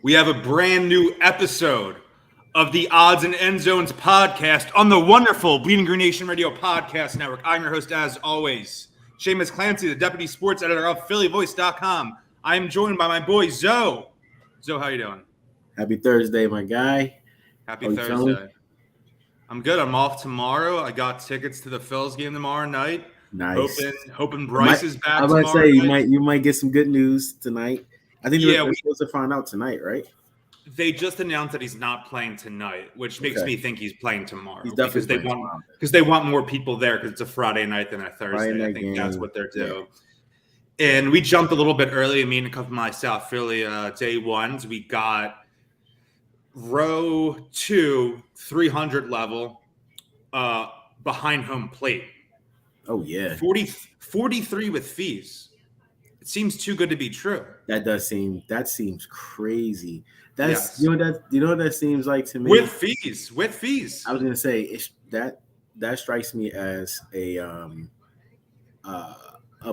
We have a brand new episode of the Odds and End Zones podcast on the wonderful Bleeding Green Nation Radio Podcast Network. I'm your host, as always, Shamus Clancy, the Deputy Sports Editor of PhillyVoice.com. I am joined by my boy, Zo. Zo, how you doing? Happy Thursday, my guy. Happy Thursday. I'm good. I'm off tomorrow. I got tickets to the Phils game tomorrow night. Nice. Hoping Bryce is back. I was about to say you might get some good news tonight. I think we're supposed to find out tonight, right? They just announced that he's not playing tonight, which makes me think he's playing tomorrow. He's definitely because they want more people there because it's a Friday night than a Thursday. I think that's what they're doing. Yeah. And we jumped a little bit early. Me and a couple of my South Philly day ones. We got row 2, 300 level behind home plate. Oh, yeah. 43 with fees. It seems too good to be true. That seems crazy. You know what that seems like to me? With fees. I was gonna say that strikes me as a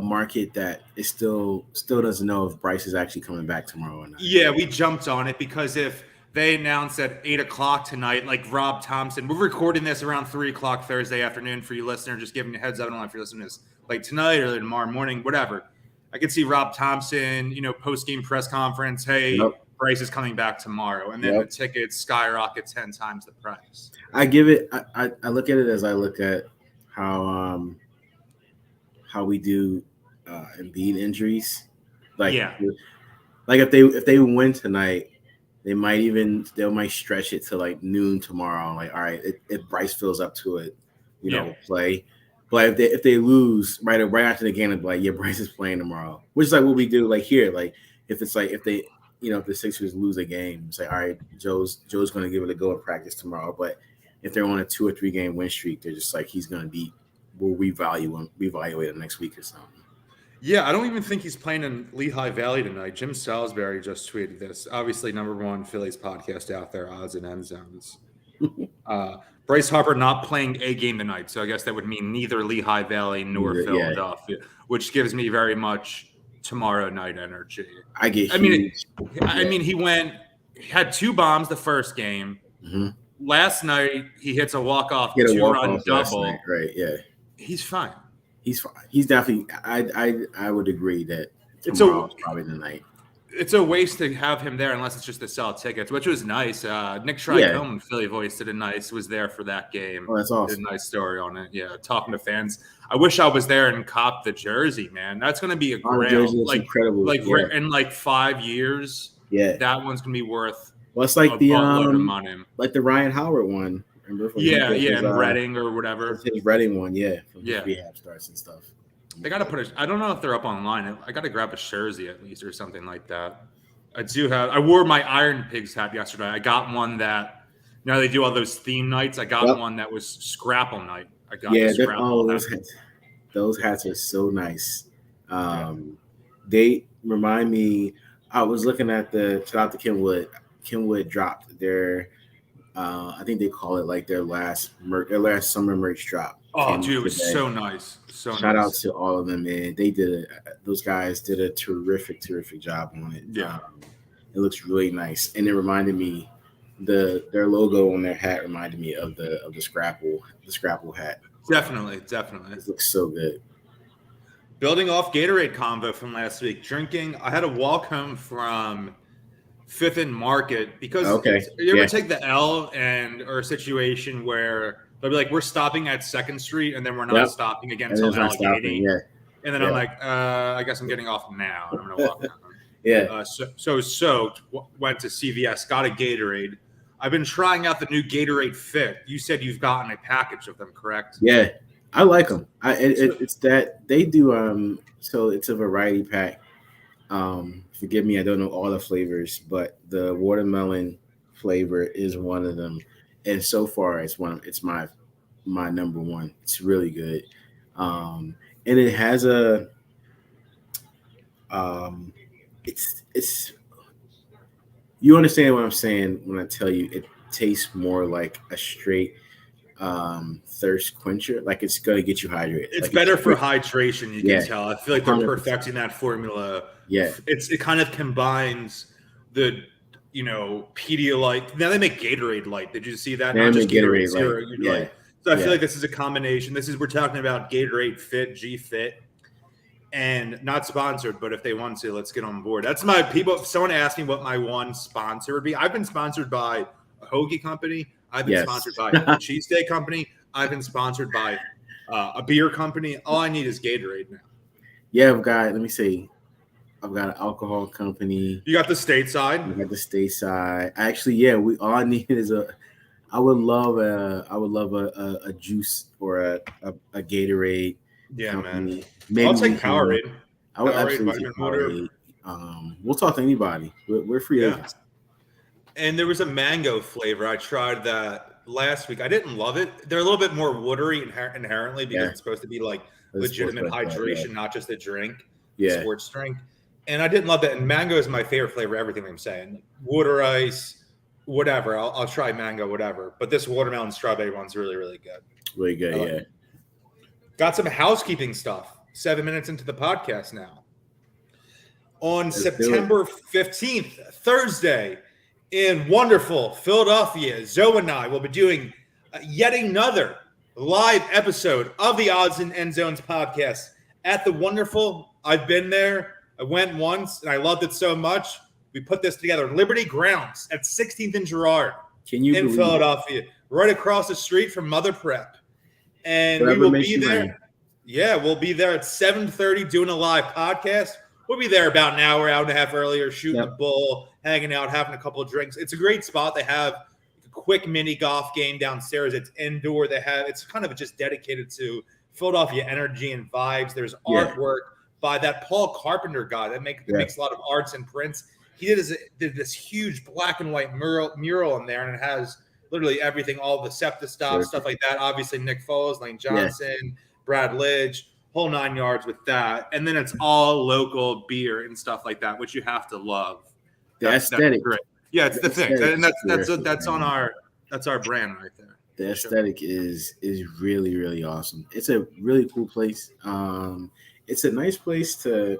market that is still doesn't know if Bryce is actually coming back tomorrow or not. Yeah, we jumped on it because if they announced at 8:00 tonight, like Rob Thompson, we're recording this around 3:00 Thursday afternoon for you listeners, just giving you a heads up. I don't know if you're listening to this like tonight or tomorrow morning, whatever. I could see Rob Thompson, post-game press conference, hey, Bryce is coming back tomorrow. And then the tickets skyrocket 10 times the price. I look at it as I look at how we do Embiid injuries. Like if they win tonight, they might stretch it to like noon tomorrow. Like, all right, if Bryce fills up to it, play. But if they lose right after the game, they'll be like, yeah, Bryce is playing tomorrow. Which is like what we do like here. Like if the Sixers lose a game, it's like, all right, Joe's going to give it a go at practice tomorrow. But if they're on a 2 or 3 game win streak, they're just like, he's going to be. We'll reevaluate him next week or something. Yeah, I don't even think he's playing in Lehigh Valley tonight. Jim Salisbury just tweeted this. Obviously, number one Phillies podcast out there, Odds and End Zones. Bryce Harper not playing a game tonight, so I guess that would mean neither Lehigh Valley nor Philadelphia, which gives me very much tomorrow night energy. He had 2 bombs the first game. Mm-hmm. Last night he hits a walk-off 2-run double. Night, right? Yeah, he's fine. He's fine. He's definitely. I would agree that tomorrow's probably the night. It's a waste to have him there unless it's just to sell tickets, which was nice. Nick Tricone, Philly Voice, was there for that game. Oh, that's awesome. Did a nice story on it. Yeah, talking to fans. I wish I was there and copped the jersey, man. That's going to be a grail. Incredible. In like 5 years, that one's going to be worth. Well, it's like the money. Like the Ryan Howard one. Remember? In Reading or whatever. His Reading one, from rehab starts and stuff. They got to put I don't know if they're up online. I got to grab a jersey at least or something like that. I wore my Iron Pigs hat yesterday. I got one that, they do all those theme nights. I got one that was Scrapple night. I got those hats are so nice. They remind me, I was looking at shout out to Kenwood. Kenwood dropped their, I think they call it like their last summer merch drop. Oh, dude, it was so nice. Shout out to all of them, man. Those guys did a terrific job on it. Yeah. It looks really nice. And it reminded me, their logo on their hat reminded me of the Scrapple hat. Definitely. It looks so good. Building off Gatorade combo from last week, I had to walk home from 5th and Market because you ever take the L or a situation where they'll be like, we're stopping at 2nd Street, and then we're not stopping again until Allegheny. And then I'm like, I guess I'm getting off now. And I'm going to walk down. So went to CVS, got a Gatorade. I've been trying out the new Gatorade Fit. You said you've gotten a package of them, correct? Yeah, I like them. It's that they do. So it's a variety pack. Forgive me, I don't know all the flavors, but the watermelon flavor is one of them. And so far, it's my number one. It's really good, and it has it's. You understand what I'm saying when I tell you it tastes more like a straight thirst quencher. Like it's going to get you hydrated. It's like better for hydration. You can tell. I feel like they're 100%. Perfecting that formula. Yeah, it kind of combines the Pedialyte. Now they make Gatorade Light. Did you see that? They Not just Gatorade Light. Zero. Yeah. So I feel like this is a combination. We're talking about Gatorade Fit, G Fit, and not sponsored, but if they want to, let's get on board. That's my people. If someone asked me what my one sponsor would be, I've been sponsored by a hoagie company. I've been sponsored by a cheesesteak company. I've been sponsored by a beer company. All I need is Gatorade now. Yeah, I've got an alcohol company. You got the stateside. I got the stateside. Actually, we all I need is I would love a juice or a Gatorade. Yeah, company. Man. Maybe I'll take Powerade. I would absolutely take Powerade. We'll talk to anybody. We're free agents. And there was a mango flavor. I tried that last week. I didn't love it. They're a little bit more watery inherently because it's supposed to be like legitimate hydration, not just a drink, sports drink. And I didn't love that. And mango is my favorite flavor. Everything I'm saying, water ice, whatever. I'll try mango, whatever. But this watermelon strawberry one's really, really good. Really good, Got some housekeeping stuff. 7 minutes into the podcast now. On September 15th, Thursday, in wonderful Philadelphia, Zo and I will be doing yet another live episode of the Odds and End Zones podcast at the wonderful. I've been there. I went once, and I loved it so much. We put this together. Liberty Grounds at 16th and Girard in Philadelphia, right across the street from Mother Prep. And we will be there. Yeah, we'll be there at 7:30 doing a live podcast. We'll be there about an hour and a half earlier, shooting the bull, hanging out, having a couple of drinks. It's a great spot. They have a quick mini golf game downstairs. It's indoor. It's kind of just dedicated to Philadelphia energy and vibes. There's artwork by that Paul Carpenter guy that makes a lot of arts and prints. He did this huge black and white mural in there, and it has literally everything, all the SEPTA stuff like that. Obviously, Nick Foles, Lane Johnson, Brad Lidge, whole 9 yards with that. And then it's all local beer and stuff like that, which you have to love. The aesthetic. That's great. Yeah, it's the thing. And that's our brand right there. The aesthetic is really, really awesome. It's a really cool place. It's a nice place to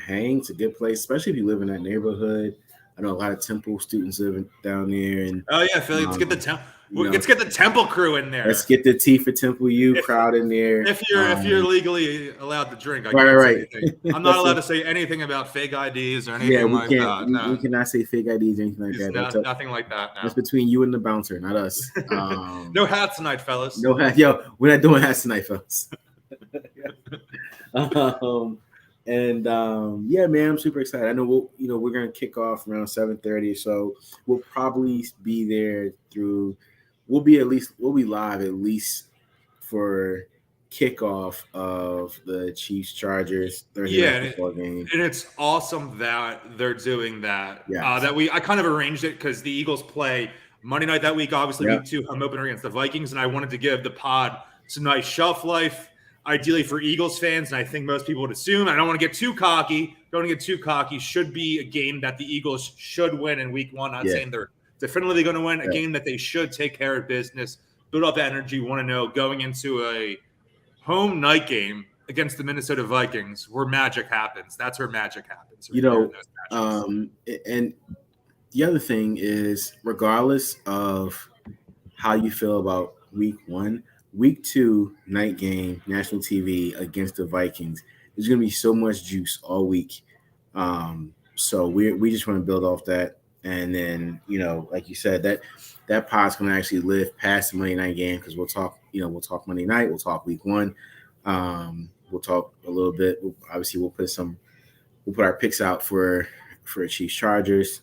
hang. It's a good place, especially if you live in that neighborhood. I know a lot of Temple students living down there. And Philly, let's get the Temple crew in there. Let's get the T for Temple U crowd in there. If you're legally allowed to drink, I can't say anything. I'm not allowed to say anything about fake IDs or anything like that. No. We cannot say fake IDs or anything like that. Nothing like that. No. That's between you and the bouncer, not us. No hats tonight, fellas. No hats. Yo, we're not doing hats tonight, fellas. Man, I'm super excited. I know we're gonna kick off around 7:30, so we'll probably be there we'll be live at least for kickoff of the Chiefs Chargers Thursday night football game. And it's awesome that they're doing that. I kind of arranged it because the Eagles play Monday night that week, obviously week 2 home opener against the Vikings, and I wanted to give the pod some nice shelf life. Ideally for Eagles fans, and I think most people would assume. I don't want to get too cocky. Should be a game that the Eagles should win in week 1. Not saying they're definitively going to win. A game that they should take care of business, build up energy. Want to know going into a home night game against the Minnesota Vikings where magic happens. That's where magic happens. And the other thing is, regardless of how you feel about week 1, week 2 night game, national TV against the Vikings. There's going to be so much juice all week. So we just want to build off that. And then, like you said, that pod's going to actually live past the Monday night game because we'll talk Monday night. We'll talk week 1. We'll talk a little bit. Obviously, we'll put our picks out for Chiefs Chargers.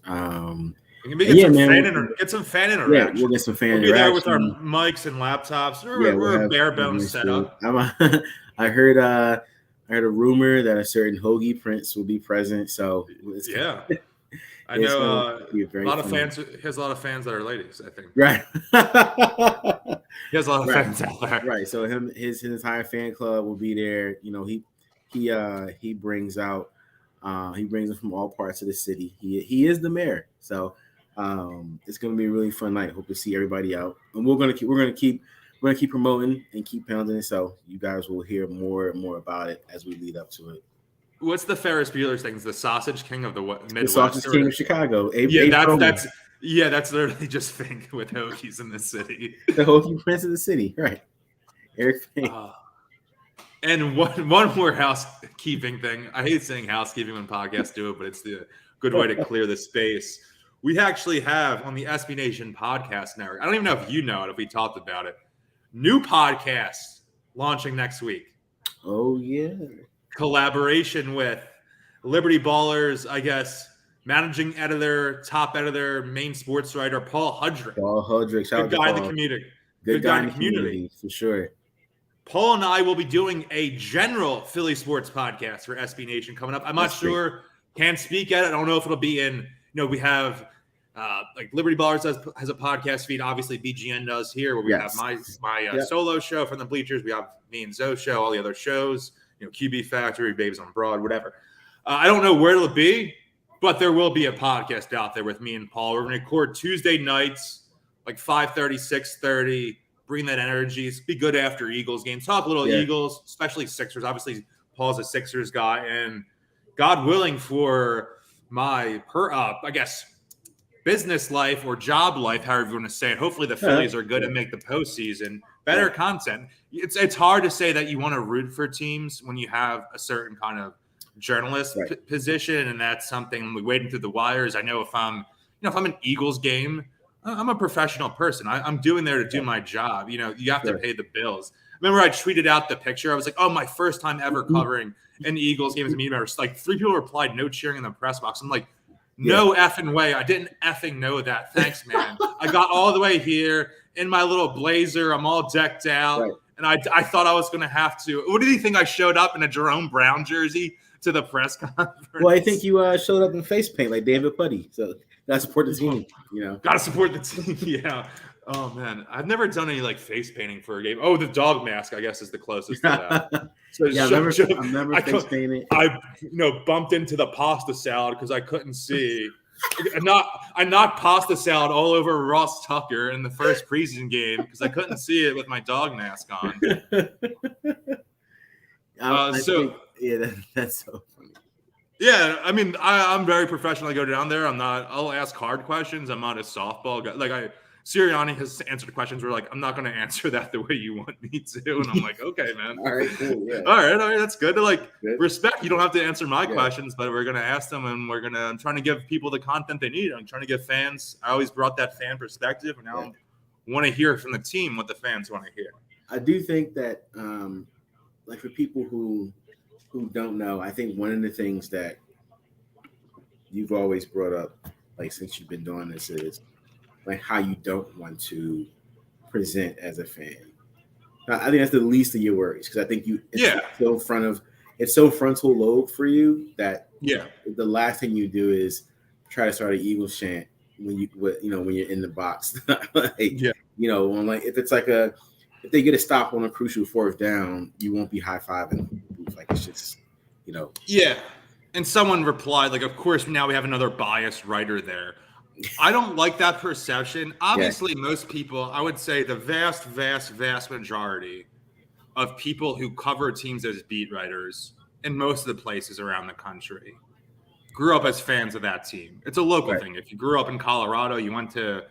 Get some fan interaction. Yeah, we'll get some fan interaction. We'll be there with our mics and laptops. We're a bare bones setup. I heard a rumor that a certain hoagie prince will be present. So I know a lot of fans. He has a lot of fans that are ladies, I think. Right. He has a lot of fans out there. Right. So his entire fan club will be there. He brings them from all parts of the city. He is the mayor. So it's going to be a really fun night. Hope to see everybody out, and we're going to keep promoting and keep pounding it. So you guys will hear more and more about it as we lead up to it. What's the Ferris Bueller's thing? It's the Sausage King of the Midwest. The Sausage King of Chicago. That's literally just Fink with Hokies in the city. The Hokie Prince of the city, right? Eric Fink. And one more housekeeping thing. I hate saying housekeeping when podcasts do it, but it's the good way to clear the space. We actually have on the SB Nation podcast network. I don't even know if you know it, if we talked about it. New podcast launching next week. Oh, yeah. Collaboration with Liberty Ballers, I guess, managing editor, top editor, main sports writer, Paul Hudrick. Good guy in the community. Good guy in the community, for sure. Paul and I will be doing a general Philly sports podcast for SB Nation coming up. I'm not sure, can't speak at it. I don't know if it'll be in, we have like Liberty Ballers has a podcast feed. Obviously, BGN does here, where we have my solo show from the bleachers. We have me and Zo show, all the other shows, QB Factory, Babes on Broad, whatever. I don't know where it'll be, but there will be a podcast out there with me and Paul. We're going to record Tuesday nights, like 5:30, 6:30. Bring that energy. Be good after Eagles games. Talk a little Eagles, especially Sixers. Obviously, Paul's a Sixers guy, and God willing, for my business life or job life, however you want to say it. Hopefully, the Phillies are good and make the postseason. Better content. It's hard to say that you want to root for teams when you have a certain kind of journalist position, and that's something we're waiting through the wires. I know if I'm an Eagles game, I'm a professional person. I'm doing there to do my job. You have to pay the bills. Remember, I tweeted out the picture. I was like, "Oh, my first time ever covering an Eagles game as a media member." Like 3 people replied, "No cheering in the press box." I'm like, "No effing way! I didn't effing know that. Thanks, man. I got all the way here in my little blazer. I'm all decked out, and I thought I was going to have to." What did you think? I showed up in a Jerome Brown jersey to the press conference? Well, I think you showed up in face paint like David Putty. So. Gotta support the team, Gotta support the team, yeah. Oh man, I've never done any face painting for a game. Oh, the dog mask, I guess, is the closest to that. So I remember face painting. I bumped into the pasta salad because I couldn't see. I knocked pasta salad all over Ross Tucker in the first preseason game because I couldn't see it with my dog mask on. That's so funny. Yeah, I mean, I'm very professional. I go down there. I'll ask hard questions. I'm not a softball guy. Sirianni has answered questions where I'm not going to answer that the way you want me to. And I'm like, okay, man. All right, cool. Yeah. All right. That's good to respect. You don't have to answer my questions, but we're going to ask them, and I'm trying to give people the content they need. I'm trying to give fans. I always brought that fan perspective, and now I want to hear from the team what the fans want to hear. I do think that, for people who don't know, I think one of the things that you've always brought up, since you've been doing this, is how you don't want to present as a fan. I think that's the least of your worries, because I think it's so frontal lobe for you that the last thing you do is try to start an Eagles chant when you're in the box. If it's if they get a stop on a crucial fourth down, you won't be high-fiving. It's just, Yeah. And someone replied, of course, now we have another biased writer there. I don't like that perception. Obviously, most people, I would say the vast, vast, vast majority of people who cover teams as beat writers in most of the places around the country grew up as fans of that team. It's a local thing. If you grew up in Colorado, you went to,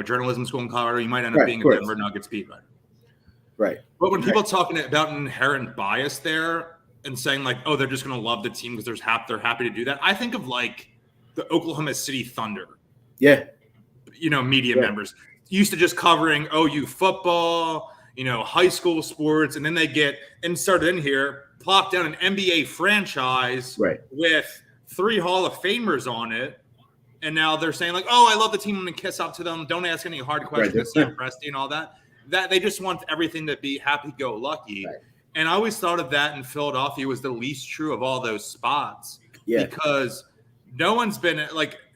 journalism school in Colorado, you might end up being a Denver Nuggets beat writer. Right. But when people talking about an inherent bias there and saying they're just going to love the team because they're happy to do that, I think of the Oklahoma City Thunder. Yeah. Media members used to just covering OU football, high school sports. And then they get inserted in here, plop down an NBA franchise with 3 Hall of Famers on it. And now they're saying I love the team. I'm going to kiss up to them. Don't ask any hard questions to Sam Presti and all that. That they just want everything to be happy-go-lucky. Right. And I always thought of that in Philadelphia was the least true of all those spots. Yeah. Because no one's been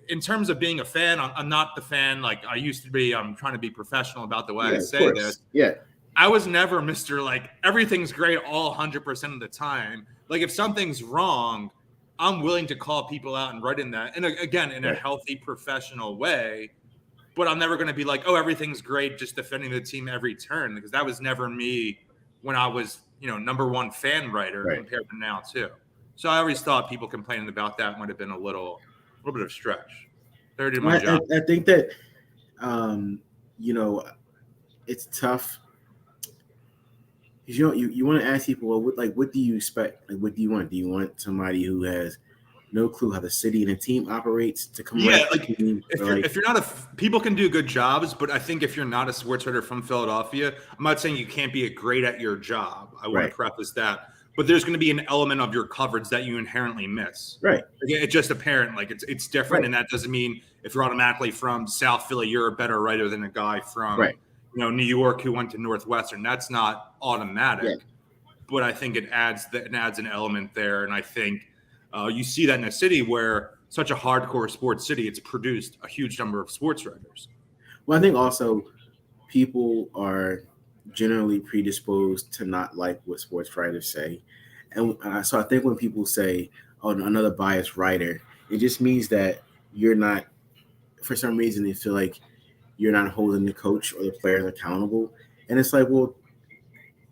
in terms of being a fan, I'm not the fan I used to be. I'm trying to be professional about the way I say this. Yeah. I was never Mr. Everything's great all 100% of the time. If something's wrong, I'm willing to call people out and write in that. And again, in a healthy, professional way. But I'm never going to be everything's great, just defending the team every turn, because that was never me when I was, number one fan writer compared to now too. So I always thought people complaining about that might have been a little bit of stretch. They did my job. I think that, it's tough. You want to ask people, well, what do you expect? Like, what do you want? Do you want somebody who has no clue how the city and the team operates to come Yeah, right to the team? If you're not people can do good jobs, but I think if you're not a sports writer from Philadelphia, I'm not saying you can't be great at your job. I want to preface that. But there's going to be an element of your coverage that you inherently miss. Right. It's just apparent. Like it's different. Right. And that doesn't mean if you're automatically from South Philly, you're a better writer than a guy from New York who went to Northwestern. That's not automatic. Yeah. But I think it adds an element there. And I think you see that in a city where such a hardcore sports city, it's produced a huge number of sports writers. Well, I think also people are generally predisposed to not like what sports writers say. And so I think when people say, oh, another biased writer, it just means that you're not, for some reason, they feel like you're not holding the coach or the players accountable. And it's like, well,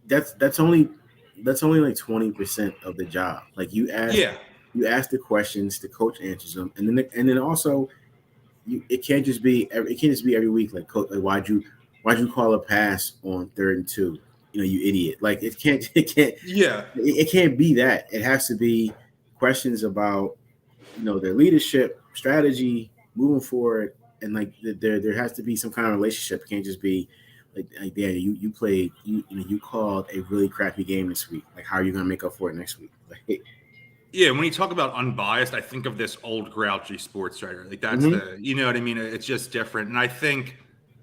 that's only like 20% of the job. Like you ask the questions, the coach answers them. And then also it can't just be every week. Like, coach, like why'd you call a pass on 3rd and 2? You idiot. Like it can't be that. It has to be questions about, their leadership, strategy, moving forward. And like there has to be some kind of relationship. It can't just be like you played, you called a really crappy game this week. Like, how are you going to make up for it next week? Like, yeah, when you talk about unbiased, I think of this old grouchy sports writer. Like that's you know what I mean? It's just different. And I think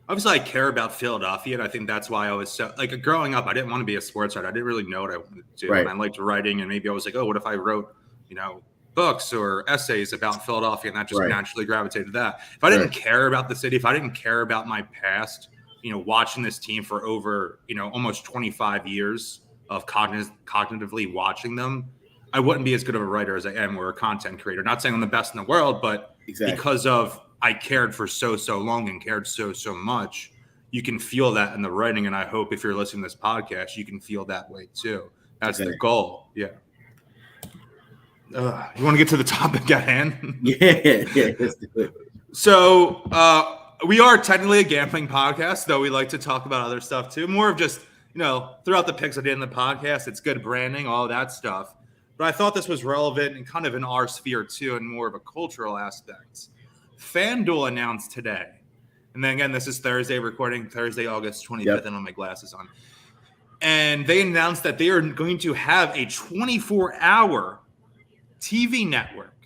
obviously I care about Philadelphia, and I think that's why I was so like growing up, I didn't want to be a sports writer. I didn't really know what I wanted to do. Right. And I liked writing, and maybe I was like, oh, what if I wrote, books or essays about Philadelphia, and that just naturally gravitated to that. If I didn't care about the city, if I didn't care about my past, watching this team for over, almost 25 years of cognitively watching them, I wouldn't be as good of a writer as I am or a content creator. Not saying I'm the best in the world, but because of I cared for so long and cared so much, you can feel that in the writing. And I hope if you're listening to this podcast, you can feel that way too. That's the goal. Yeah. You want to get to the topic at hand? Yeah, let's do it. So we are technically a gambling podcast, though we like to talk about other stuff too. More of just, throughout the picks I did in the podcast, it's good branding, all that stuff. But I thought this was relevant and kind of in our sphere too, and more of a cultural aspect. FanDuel announced today, and then again, this is Thursday, recording Thursday, August 25th, and I have my glasses on. And they announced that they are going to have a 24-hour TV network.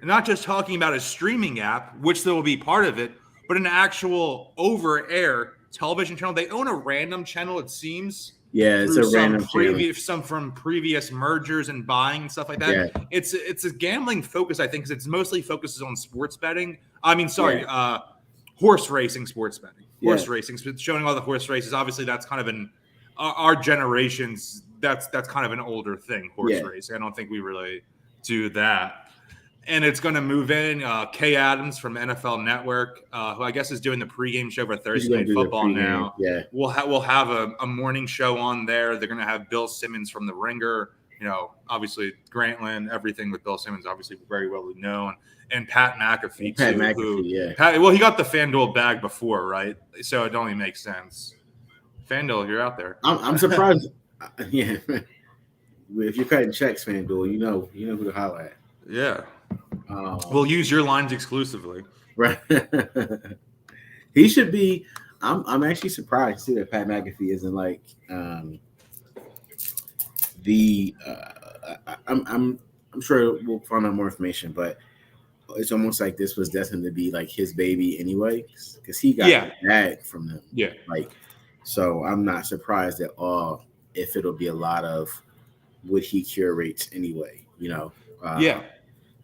And not just talking about a streaming app, which there will be part of it, but an actual over-air television channel. They own a random channel, it seems. Yeah, it's a random channel. Some from previous mergers and buying and stuff like that. Yeah. It's a gambling focus, I think, because it's mostly focuses on sports betting. Horse racing, sports betting. Horse racing, showing all the horse races. Obviously, that's kind of our generation's. That's kind of an older thing. Horse racing. I don't think we really do that. And it's going to move in Kay Adams from NFL Network, who I guess is doing the pregame show for Thursday Night Football now. Yeah, we'll have a morning show on there. They're going to have Bill Simmons from The Ringer. Obviously Grantland, everything with Bill Simmons, obviously very well known, and Pat McAfee too. He got the FanDuel bag before, right? So it only makes sense. FanDuel, you're out there. I'm surprised. Yeah, if you're cutting checks, FanDuel, you know who to holler at. Yeah. We'll use your lines exclusively. Right. He should be. I'm actually surprised to see that Pat McAfee isn't like I'm sure we'll find out more information, but it's almost like this was destined to be like his baby anyway, because he got the bag from them. Yeah. Like, so I'm not surprised at all if it'll be a lot of what he curates anyway.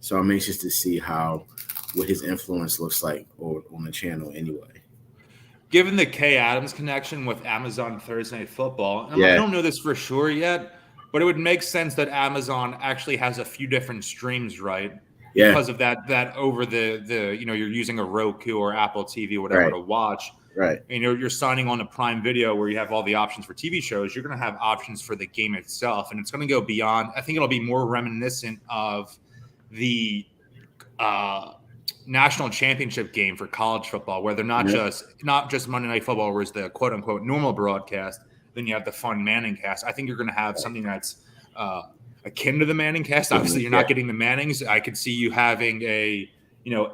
So I'm anxious to see what his influence looks like on the channel anyway. Given the Kay Adams connection with Amazon Thursday Night Football, I don't know this for sure yet, but it would make sense that Amazon actually has a few different streams, right? Yeah. Because of that over the you're using a Roku or Apple TV or whatever to watch. Right. You're signing on to Prime Video where you have all the options for TV shows. You're going to have options for the game itself, and it's going to go beyond. I think it'll be more reminiscent of the national championship game for college football, where they're not just Monday Night Football, where it's the quote unquote normal broadcast. Then you have the fun Manning cast. I think you're going to have something that's akin to the Manning cast. Obviously, you're not getting the Mannings. I could see you having a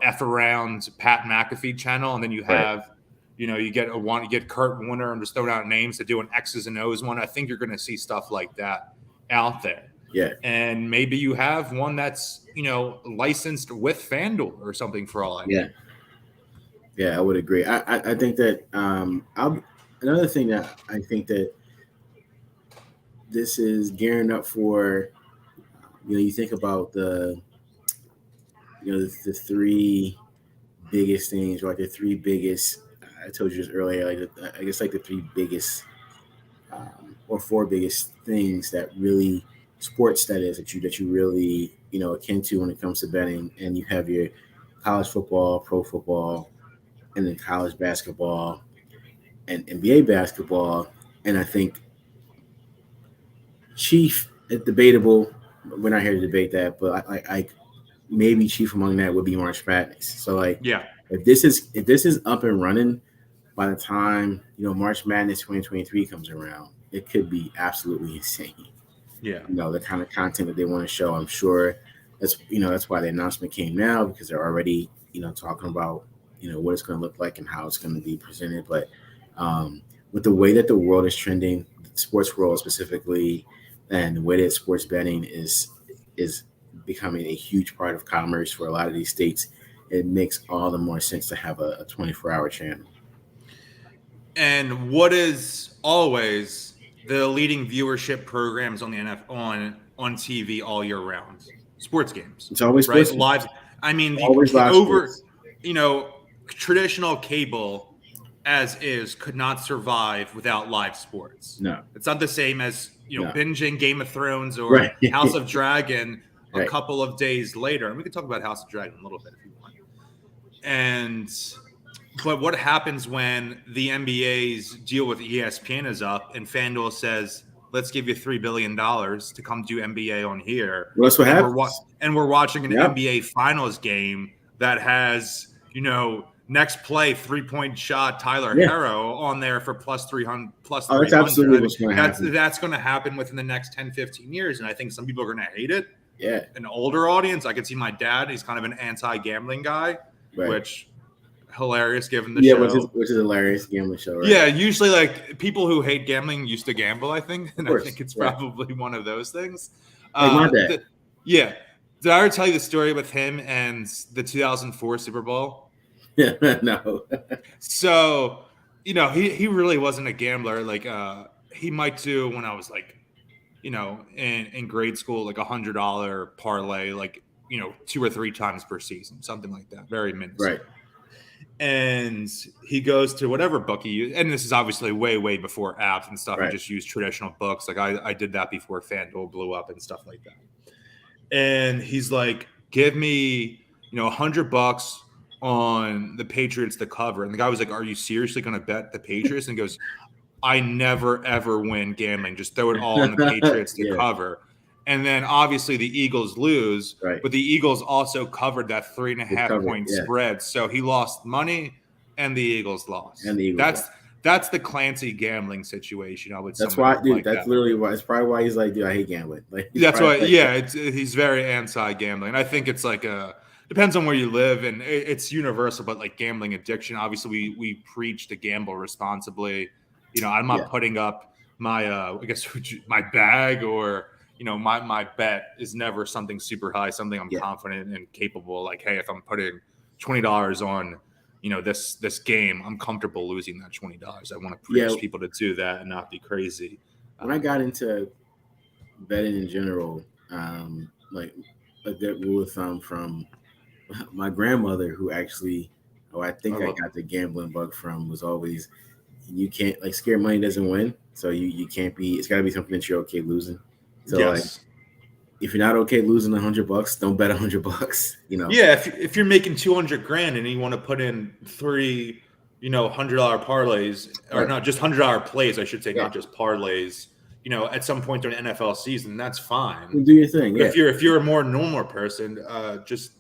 F around Pat McAfee channel, and then you have you get Kurt Warner and just throw out names to do an X's and O's one. I think you're going to see stuff like that out there. Yeah. And maybe you have one that's, licensed with FanDuel or something for all I know. Yeah, I would agree. I think that another thing that I think that this is gearing up for, you think about the three biggest things, or like the three biggest, I told you this earlier, I guess the three biggest or four biggest things that really sports that you really akin to when it comes to betting. And you have your college football, pro football, and then college basketball and NBA basketball. And I think chief, it's debatable, we're not here to debate that, but I maybe chief among that would be March Madness. So if this is up and running by the time March Madness 2023 comes around, it could be absolutely insane. Yeah. The kind of content that they want to show. I'm sure that's why the announcement came now, because they're already, talking about, what it's going to look like and how it's going to be presented. But with the way that the world is trending, the sports world specifically, and the way that sports betting is becoming a huge part of commerce for a lot of these states, it makes all the more sense to have a 24-hour channel. And what is always the leading viewership programs on the NFL on TV all year round? Sports games. It's always sports live. I mean, always traditional cable as is could not survive without live sports. No, it's not the same as binging Game of Thrones or House of Dragon a couple of days later. And we can talk about House of Dragon a little bit if you want. But what happens when the NBA's deal with ESPN is up and FanDuel says, let's give you $3 billion to come do NBA on here? Well, that's what happens. And we're watching an NBA Finals game that has, next play 3-point shot Tyler Herro on there for plus 300. Oh, that's absolutely what's going to happen. That's going to happen within the next 10, 15 years. And I think some people are going to hate it. Yeah. An older audience. I could see my dad. He's kind of an anti-gambling guy, which hilarious given the show. Which is hilarious gambling show, right? Yeah, usually people who hate gambling used to gamble, I think. And I think it's probably one of those things. My dad. Did I ever tell you the story with him and the 2004 Super Bowl? Yeah, no. So, he really wasn't a gambler. He might do when I was in grade school, $100 parlay, 2 or 3 times per season, something like that. Very minuscule. Right. And he goes to whatever book he used. And this is obviously way, way before apps and stuff. Right. He just used traditional books. I did that before FanDuel blew up and stuff like that. And he's like, give me, $100 on the Patriots to cover. And the guy was like, are you seriously going to bet the Patriots? And he goes, I never, ever win gambling. Just throw it all on the Patriots to cover. And then obviously the Eagles lose, but the Eagles also covered that 3.5 point spread. So he lost money and the Eagles lost. And the Eagles that's the Clancy gambling situation. I would. That's why, dude. That's literally why. It's probably why he's like, dude, I hate gambling. That's why. He's very anti-gambling. And I think it's depends on where you live, and it's universal. But gambling addiction, obviously, we preach to gamble responsibly. I'm not putting up my my bag or. My bet is never something super high, something I'm confident and capable. Hey, if I'm putting $20 on, this game, I'm comfortable losing that $20. I want to preach people to do that and not be crazy. When I got into betting in general, like that rule of thumb from my grandmother, who actually, I think I got the gambling bug from, was always, you can't, scared money doesn't win. So you can't be, it's got to be something that you're okay losing. So if you're not okay losing $100, don't bet $100. Yeah, if you're making $200,000 and you want to put in 3, $100 parlays, or not just $100 plays, I should say, not just parlays, at some point during the NFL season. That's fine. Do your thing. But if you're a more normal person, just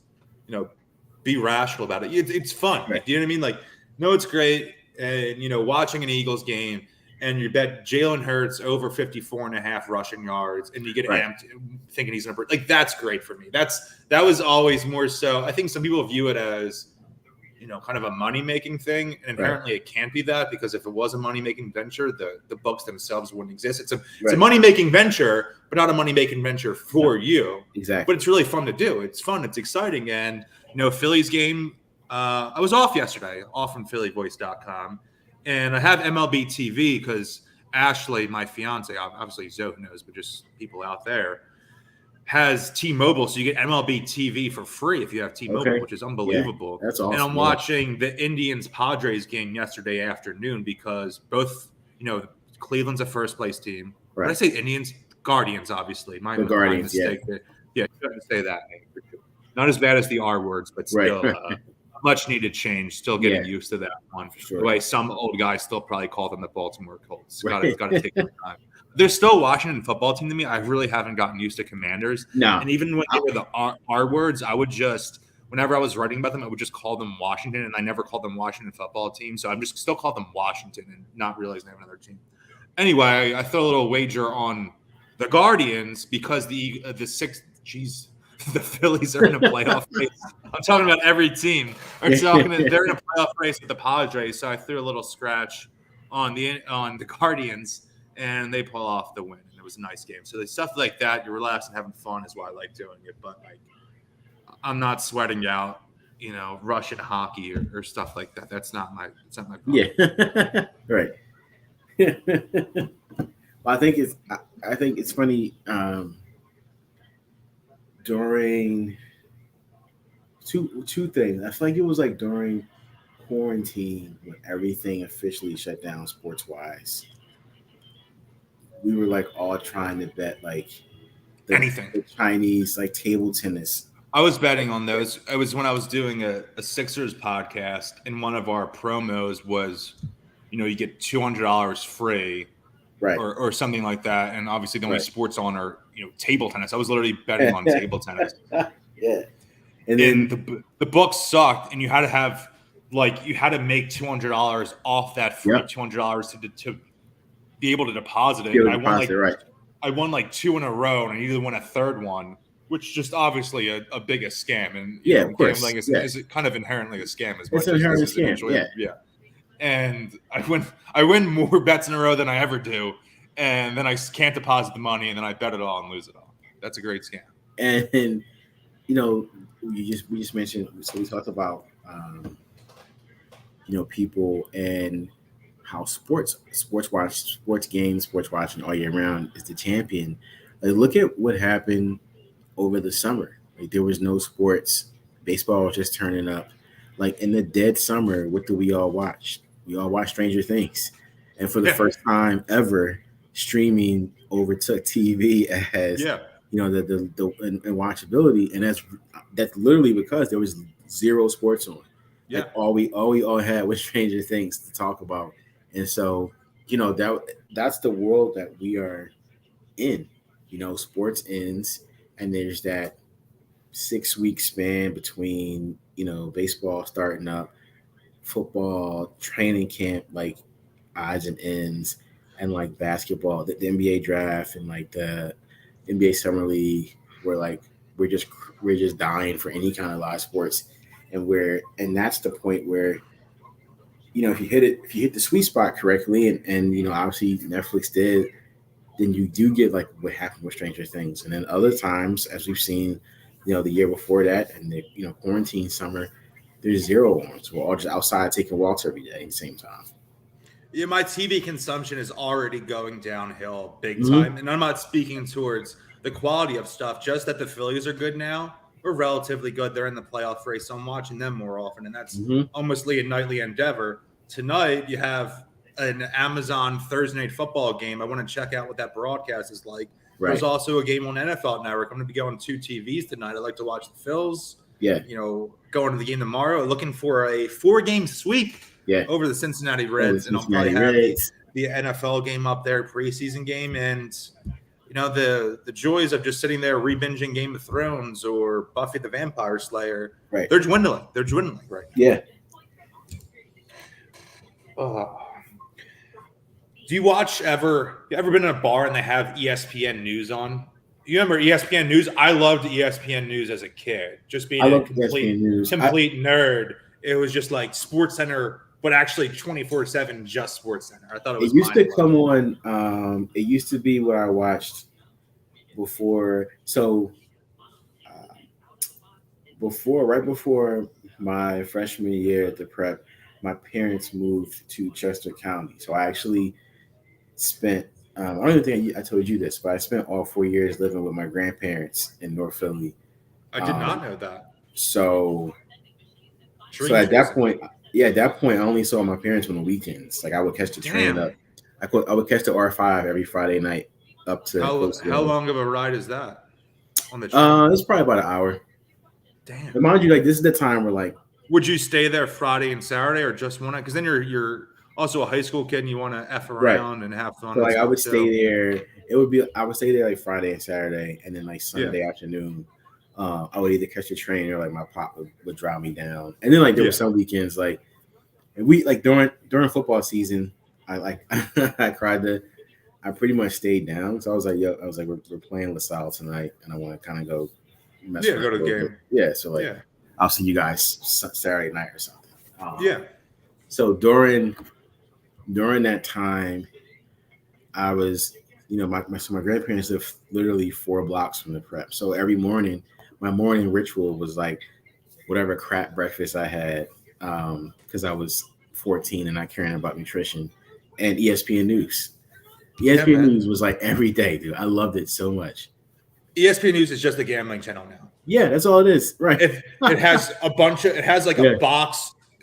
be rational about it. It's fun. Right. Do you know what I mean? Like, no, it's great. And watching an Eagles game, and you bet Jalen Hurts over 54.5 rushing yards, and you get amped thinking he's going to – like, that's great for me. That was always more so – I think some people view it as, kind of a money-making thing. And inherently it can't be that, because if it was a money-making venture, the books themselves wouldn't exist. It's a money-making venture, but not a money-making venture for you. Exactly. But it's really fun to do. It's fun. It's exciting. And, Phillies game, I was off yesterday, off from phillyvoice.com. And I have MLB TV because Ashley, my fiance, obviously Zo knows, but just people out there, has T-Mobile. So you get MLB TV for free if you have T-Mobile, which is unbelievable. Yeah, that's awesome. And I'm watching the Indians-Padres game yesterday afternoon because both, Cleveland's a first-place team. Right. When I say Indians, Guardians, obviously. The Guardians, mistake. Yeah, shouldn't say that name for sure. Not as bad as the R words, but still much needed change. Still getting used to that one. For sure. The way some old guys still probably call them the Baltimore Colts. Got to take their time. They're still Washington football team to me. I really haven't gotten used to Commanders. No. And even when they were the R words, I would just, whenever I was writing about them, I would just call them Washington, and I never called them Washington football team. So I'm just still call them Washington and not realizing they have another team. Anyway, I throw a little wager on the Guardians because the Phillies are in a playoff race. I'm talking about every team. They're in a playoff race with the Padres, so I threw a little scratch on the Guardians, and they pull off the win. And it was a nice game. So the stuff like that, you're relaxed and having fun is why I like doing it. But I'm not sweating out, Russian hockey or stuff like that. That's not my problem. Yeah, right. Well, I think it's funny. During two things, I feel like it was like during quarantine when everything officially shut down sports wise. We were like all trying to bet anything, the Chinese table tennis. I was betting on those. It was when I was doing a Sixers podcast, and one of our promos was, you get $200 free. Right. Or something like that. And obviously the only sports on are, table tennis. I was literally betting on table tennis. Yeah. And then the books sucked, and you had to have you had to make $200 off that free $200 to be able to deposit it. And I won 2 in a row, and I needed to win a third one, which just obviously a biggest scam. And of course. Gambling is kind of inherently a scam as much as it is a scam. Yeah. And I win more bets in a row than I ever do, and then I can't deposit the money, and then I bet it all and lose it all. That's a great scam. And we just mentioned, so we talked about people and how sports watching all year round is the champion. Look at what happened over the summer. There was no sports. Baseball was just turning up. In the dead summer, what do we all watch? We all watch Stranger Things. And for the first time ever, streaming overtook TV as the watchability. And that's literally because there was zero sports on. Yeah. All we had was Stranger Things to talk about. And so, that's the world that we are in. Sports ends, and there's that 6-week span between baseball starting up, football training camp, odds and ends, and basketball, the NBA draft, and the NBA summer league, where we're just dying for any kind of live sports, and that's the point where if you hit the sweet spot correctly, and obviously Netflix did, then you do get what happened with Stranger Things, and then other times, as we've seen, the year before that, and the quarantine summer, there's zero ones. We're all just outside taking walks every day at the same time. Yeah, my TV consumption is already going downhill big time. And I'm not speaking towards the quality of stuff, just that the Phillies are good now. We're relatively good. They're in the playoff race, so I'm watching them more often. And that's almost a nightly endeavor. Tonight, you have an Amazon Thursday Night Football game. I want to check out what that broadcast is like. Right. There's also a game on NFL Network. I'm going to be going 2 TVs tonight. I like to watch the Phils. Yeah. Going to the game tomorrow. Looking for a 4-game sweep over the Cincinnati Reds, and I'll probably have the NFL game up there, preseason game, and the joys of just sitting there re-binging Game of Thrones or Buffy the Vampire Slayer. Right. They're dwindling. They're dwindling right now. Yeah. Do you ever been in a bar and they have ESPN News on? You remember ESPN News? I loved ESPN News as a kid. Just being a complete nerd. It was just like Sports Center, but actually 24/7 just Sports Center. I thought it was. It used to come on. It used to be what I watched before. So right before my freshman year at the prep, my parents moved to Chester County. So I actually spent. I don't even think I told you this, but I spent all 4 years living with my grandparents in North Philly. I did not know that. So at that point, I only saw my parents on the weekends. Like I would catch the train up. I would catch the R5 every Friday night up to. How long of a ride is that on the train? It's probably about an hour. Damn. But mind you, like this is the time where like. Would you stay there Friday and Saturday or just one night? Because then you're also a high school kid and you want to F around and have fun. So like I would stay there. I would stay there like Friday and Saturday, and then like Sunday afternoon, I would either catch a train or like my pop would drive me down. And then like there were some weekends like, and we like during football season, I pretty much stayed down. So I was like, we're playing LaSalle tonight, and I want to kind of go mess. Go to the game. Yeah, so like I'll see you guys Saturday night or something. So during that time, I was, my grandparents live literally 4 blocks from the prep. So every morning, my morning ritual was like whatever crap breakfast I had, because I was 14 and not caring about nutrition, and ESPN News. ESPN News was like every day, dude. I loved it so much. ESPN News is just a gambling channel now. Yeah, that's all it is. Right. It has a box.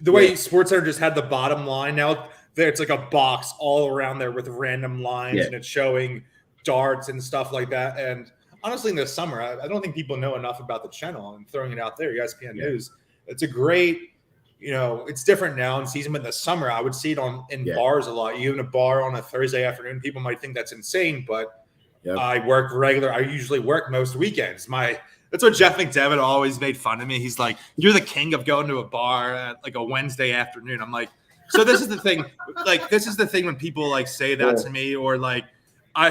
The way SportsCenter just had the bottom line now. It's like a box all around there with random lines, and it's showing darts and stuff like that. And honestly, in the summer, I don't think people know enough about the channel and throwing it out there. ESPN News, it's a great, it's different now in season, but in the summer, I would see it in bars a lot. Even a bar on a Thursday afternoon, people might think that's insane, but I usually work most weekends. That's what Jeff McDevitt always made fun of me. He's like, "You're the king of going to a bar at like a Wednesday afternoon." I'm like, so this is the thing. Like, this is the thing when people like say that to me, or like,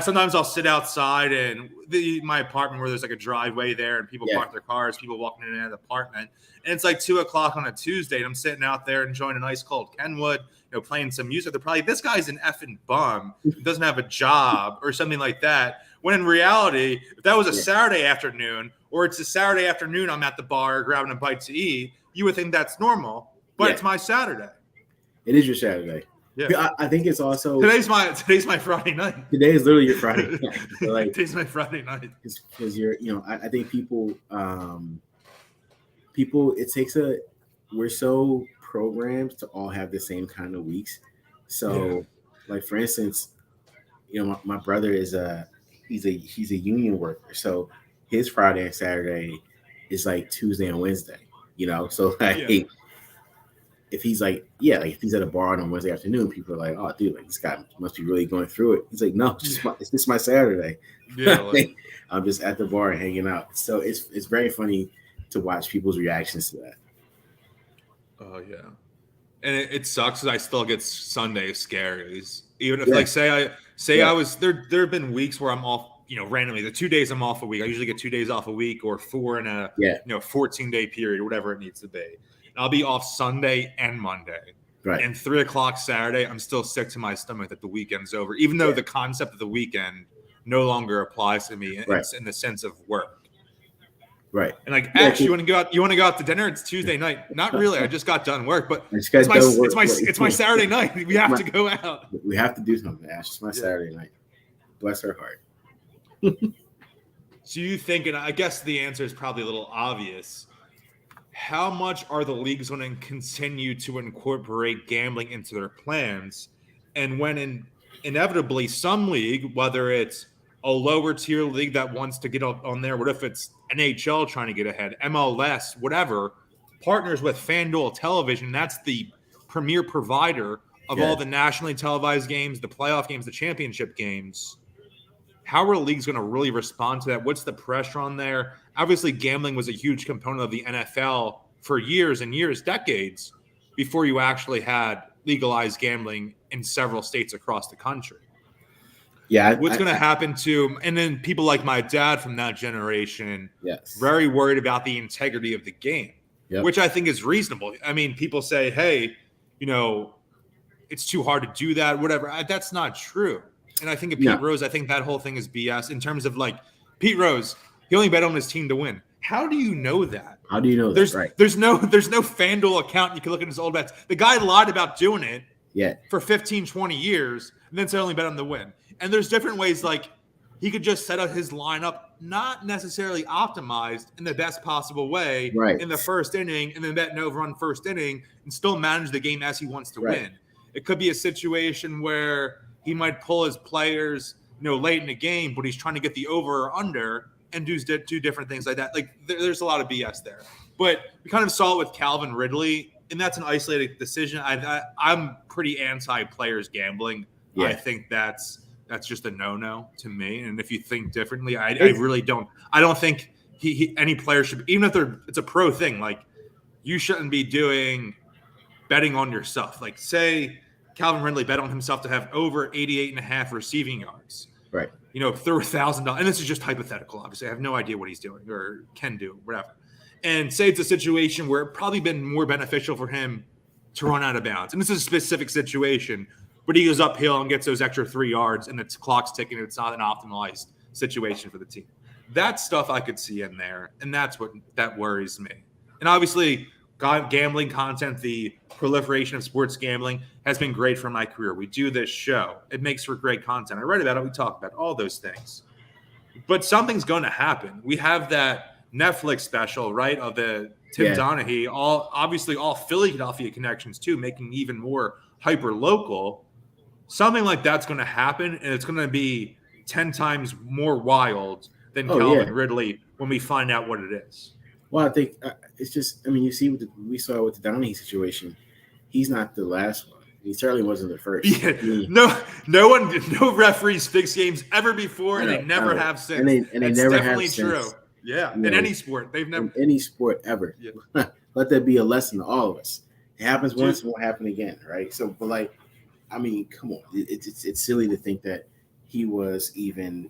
sometimes I'll sit outside in my apartment where there's like a driveway there, and people park their cars, people walking in and out of the apartment, and it's like 2:00 on a Tuesday, and I'm sitting out there enjoying a nice cold Kenwood, playing some music. They're probably, this guy's an effing bum, doesn't have a job or something like that. When in reality, if that was a Saturday afternoon, or it's a Saturday afternoon, I'm at the bar grabbing a bite to eat, you would think that's normal, but it's my Saturday. It is your Saturday. Yeah, I think it's also today's my Friday night. Today is literally your Friday night. So like, today's my Friday night because you're, I think people, we're so programmed to all have the same kind of weeks. So, like for instance, my brother is he's a union worker, so his Friday and Saturday is like Tuesday and Wednesday. So like. If he's like, if he's at a bar on Wednesday afternoon, people are like, "Oh, dude, like this guy must be really going through it." He's like, "No, it's just my Saturday. I'm just at the bar and hanging out." So it's very funny to watch people's reactions to that. Oh yeah, and it sucks because I still get Sunday scaries. Even if I was there have been weeks where I'm off. Randomly, the 2 days I'm off a week. I usually get 2 days off a week, or 4 in a 14-day period, whatever it needs to be. I'll be off Sunday and Monday. Right. And 3:00 Saturday, I'm still sick to my stomach that the weekend's over, even though the concept of the weekend no longer applies to me in the sense of work. Right. And like, Ash, you want to go out to dinner? It's Tuesday night. Not really. I just got done work, but it's my Saturday night. We have to go out. We have to do something, Ash. It's my Saturday night. Bless her heart. So you think, and I guess the answer is probably a little obvious, how much are the leagues going to continue to incorporate gambling into their plans? And when inevitably some league, whether it's a lower tier league that wants to get on there, what if it's NHL trying to get ahead, MLS, whatever, partners with FanDuel television, that's the premier provider of all the nationally televised games, the playoff games, the championship games, how are leagues going to really respond to that? What's the pressure on there? Obviously, gambling was a huge component of the NFL for years and years, decades, before you actually had legalized gambling in several states across the country. Yeah. What's going to happen to, and then people like my dad from that generation, very worried about the integrity of the game, which I think is reasonable. I mean, people say, hey, it's too hard to do that, whatever. That's not true. And I think of Pete Rose, I think that whole thing is BS in terms of like Pete Rose, he only bet on his team to win. How do you know that? How do you know that? Right. There's no FanDuel account you can look at his old bets. The guy lied about doing it for 15, 20 years and then said only bet on the win. And there's different ways, like he could just set up his lineup, not necessarily optimized in the best possible way in the first inning, and then bet an over on first inning and still manage the game as he wants to win. It could be a situation where he might pull his players, late in the game, but he's trying to get the over or under and do different things like that. Like there's a lot of BS there. But we kind of saw it with Calvin Ridley, and that's an isolated decision. I'm pretty anti-players gambling. Yeah. I think that's just a no-no to me. And if you think differently, I really don't. I don't think any player should, even if it's a pro thing. Like you shouldn't be doing betting on yourself. Like say Calvin Ridley bet on himself to have over 88.5 receiving yards. Right. Through $1,000. And this is just hypothetical. Obviously, I have no idea what he's doing or can do, whatever. And say it's a situation where it probably been more beneficial for him to run out of bounds. And this is a specific situation, but he goes uphill and gets those extra 3 yards and the clock's ticking. It's not an optimized situation for the team. That stuff I could see in there. And that worries me. And obviously, gambling content, the proliferation of sports gambling has been great for my career. We do this show. It makes for great content. I write about it. We talk about all those things. But something's going to happen. We have that Netflix special, right, of the Tim Donaghy, all Philadelphia connections too, making even more hyper-local. Something like that's going to happen, and it's going to be 10 times more wild than Calvin Ridley when we find out what it is. Well, I think it's just, you see what we saw with the Donaghy situation. He's not the last one. He certainly wasn't the first. Yeah. No referees fix games ever before, and they never have since. And they never definitely have true. Since. Yeah, in any sport. They've never. In any sport ever. Yeah. Let that be a lesson to all of us. It happens once, it won't happen again, right? So, but come on. It's silly to think that he was even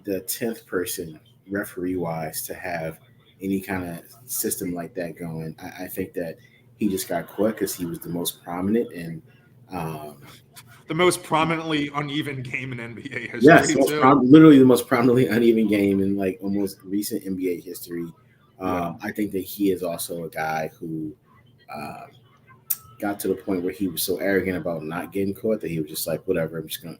the 10th person referee-wise to have any kind of system like that going. I think that he just got caught because he was the most prominent and the most prominently uneven game in NBA history. Yes, literally the most prominently uneven game in almost recent NBA history. I think that he is also a guy who got to the point where he was so arrogant about not getting caught that he was just like, whatever, I'm just gonna,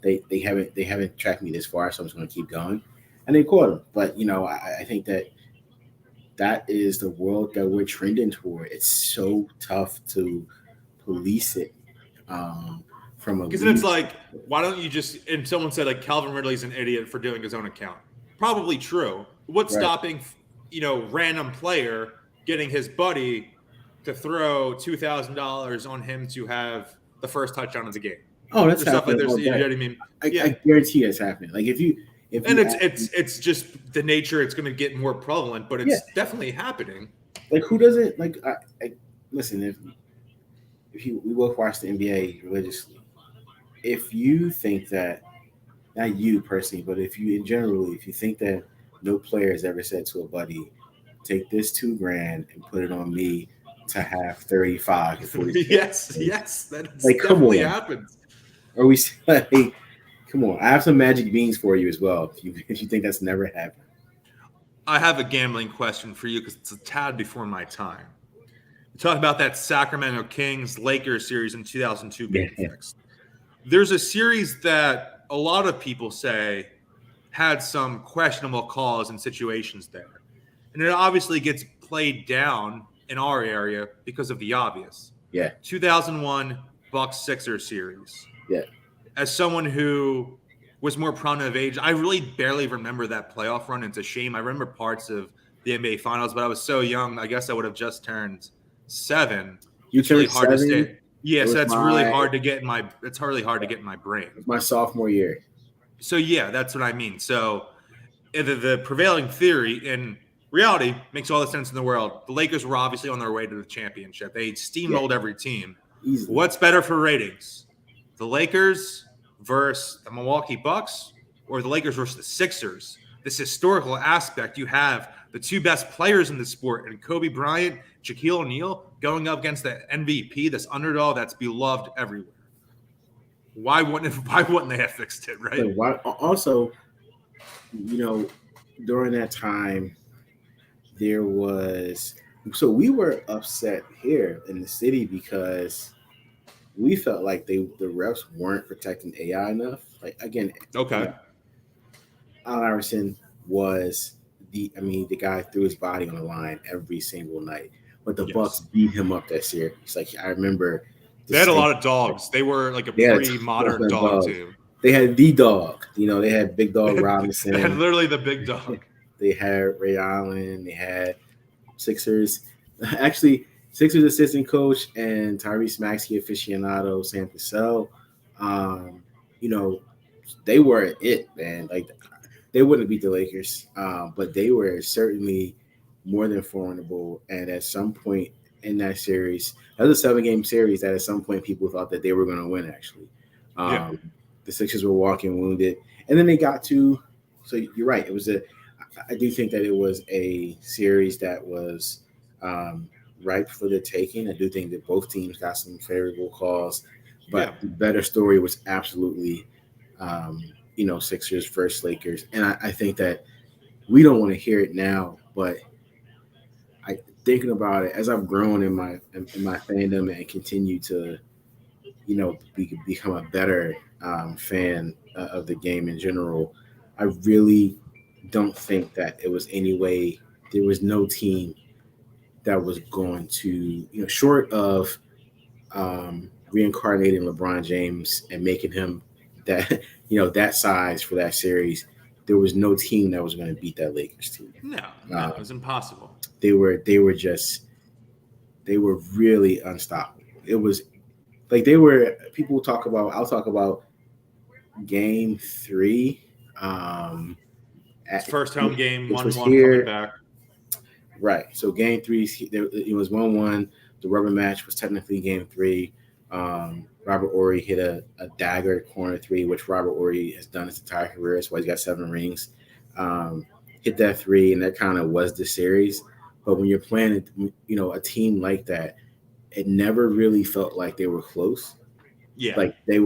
they haven't tracked me this far, so I'm just gonna keep going. And they caught him. But, I think that is the world that we're trending toward. It's so tough to police it from a. Because it's like, why don't you just, and someone said like Calvin Ridley's an idiot for doing his own account. Probably true. What's stopping, random player getting his buddy to throw $2,000 on him to have the first touchdown of the game? Oh, that's happening. You know what I mean? I guarantee it's happening. Like it's just the nature. It's going to get more prevalent, but it's definitely happening. Like who doesn't like? Listen, if we both watch the NBA religiously, if you think that, not you personally, but if you think that no player has ever said to a buddy, take this $2,000 and put it on me to have 35 or 40. yes, that definitely happens. Or we say, come on, I have some magic beans for you as well. If you think that's never happened. I have a gambling question for you because it's a tad before my time. We talked about that Sacramento Kings Lakers series in 2002 being fixed. There's a series that a lot of people say had some questionable calls and situations there. And it obviously gets played down in our area because of the obvious. Yeah. 2001 Bucks-Sixers series. Yeah. As someone who was more prominent of age, I really barely remember that playoff run. It's a shame. I remember parts of the NBA Finals, but I was so young. I guess I would have just turned 7. You it's really turned hard 7? to say. Yeah, so that's really hard to get in my. It's really hard to get in my brain. It's my sophomore year. So yeah, that's what I mean. So the prevailing theory in reality makes all the sense in the world. The Lakers were obviously on their way to the championship. They steamrolled every team. Easily. What's better for ratings? The Lakers versus the Milwaukee Bucks, or the Lakers versus the Sixers? This historical aspect, you have the two best players in the sport, and Kobe Bryant, Shaquille O'Neal, going up against the MVP, this underdog that's beloved everywhere. Why wouldn't they have fixed it, right? Also, during that time, there was we were upset here in the city because we felt like the refs weren't protecting AI enough. Like again, okay, Allen Iverson was the guy threw his body on the line every single night, but the Bucks beat him up that series. Like I remember, they had a lot of dogs. They were like a pre-modern dog team. They had the dog. They had Big Dog Robinson. They had literally the big dog. They had Ray Allen. They had Sixers. Actually, Sixers assistant coach and Tyrese Maxey aficionado Sam Cassell. They were it, man. Like they wouldn't beat the Lakers, but they were certainly more than formidable. And at some point in that series, that was a 7-game series that at some point people thought that they were going to win, actually. The Sixers were walking wounded. And then they got to – so you're right. I do think that it was a series that was ripe for the taking. I do think that both teams got some favorable calls. But the better story was absolutely Sixers versus Lakers. And I think that we don't want to hear it now, but thinking about it as I've grown in my fandom and continue to, become a better fan of the game in general, I really don't think that it was any way. There was no team that was going to, short of reincarnating LeBron James and making him that, that size for that series. There was no team that was going to beat that Lakers team. No, it was impossible. They were really unstoppable. It was like people talk about. I'll talk about Game 3. First home game, 1-1 coming back. Right. So Game 3, it was 1-1. The rubber match was technically Game 3. Robert Horry hit a dagger corner 3, which Robert Horry has done his entire career. That's why he's got 7 rings. Hit that 3, and that kind of was the series. But when you're playing, a team like that, it never really felt like they were close. Yeah. Like they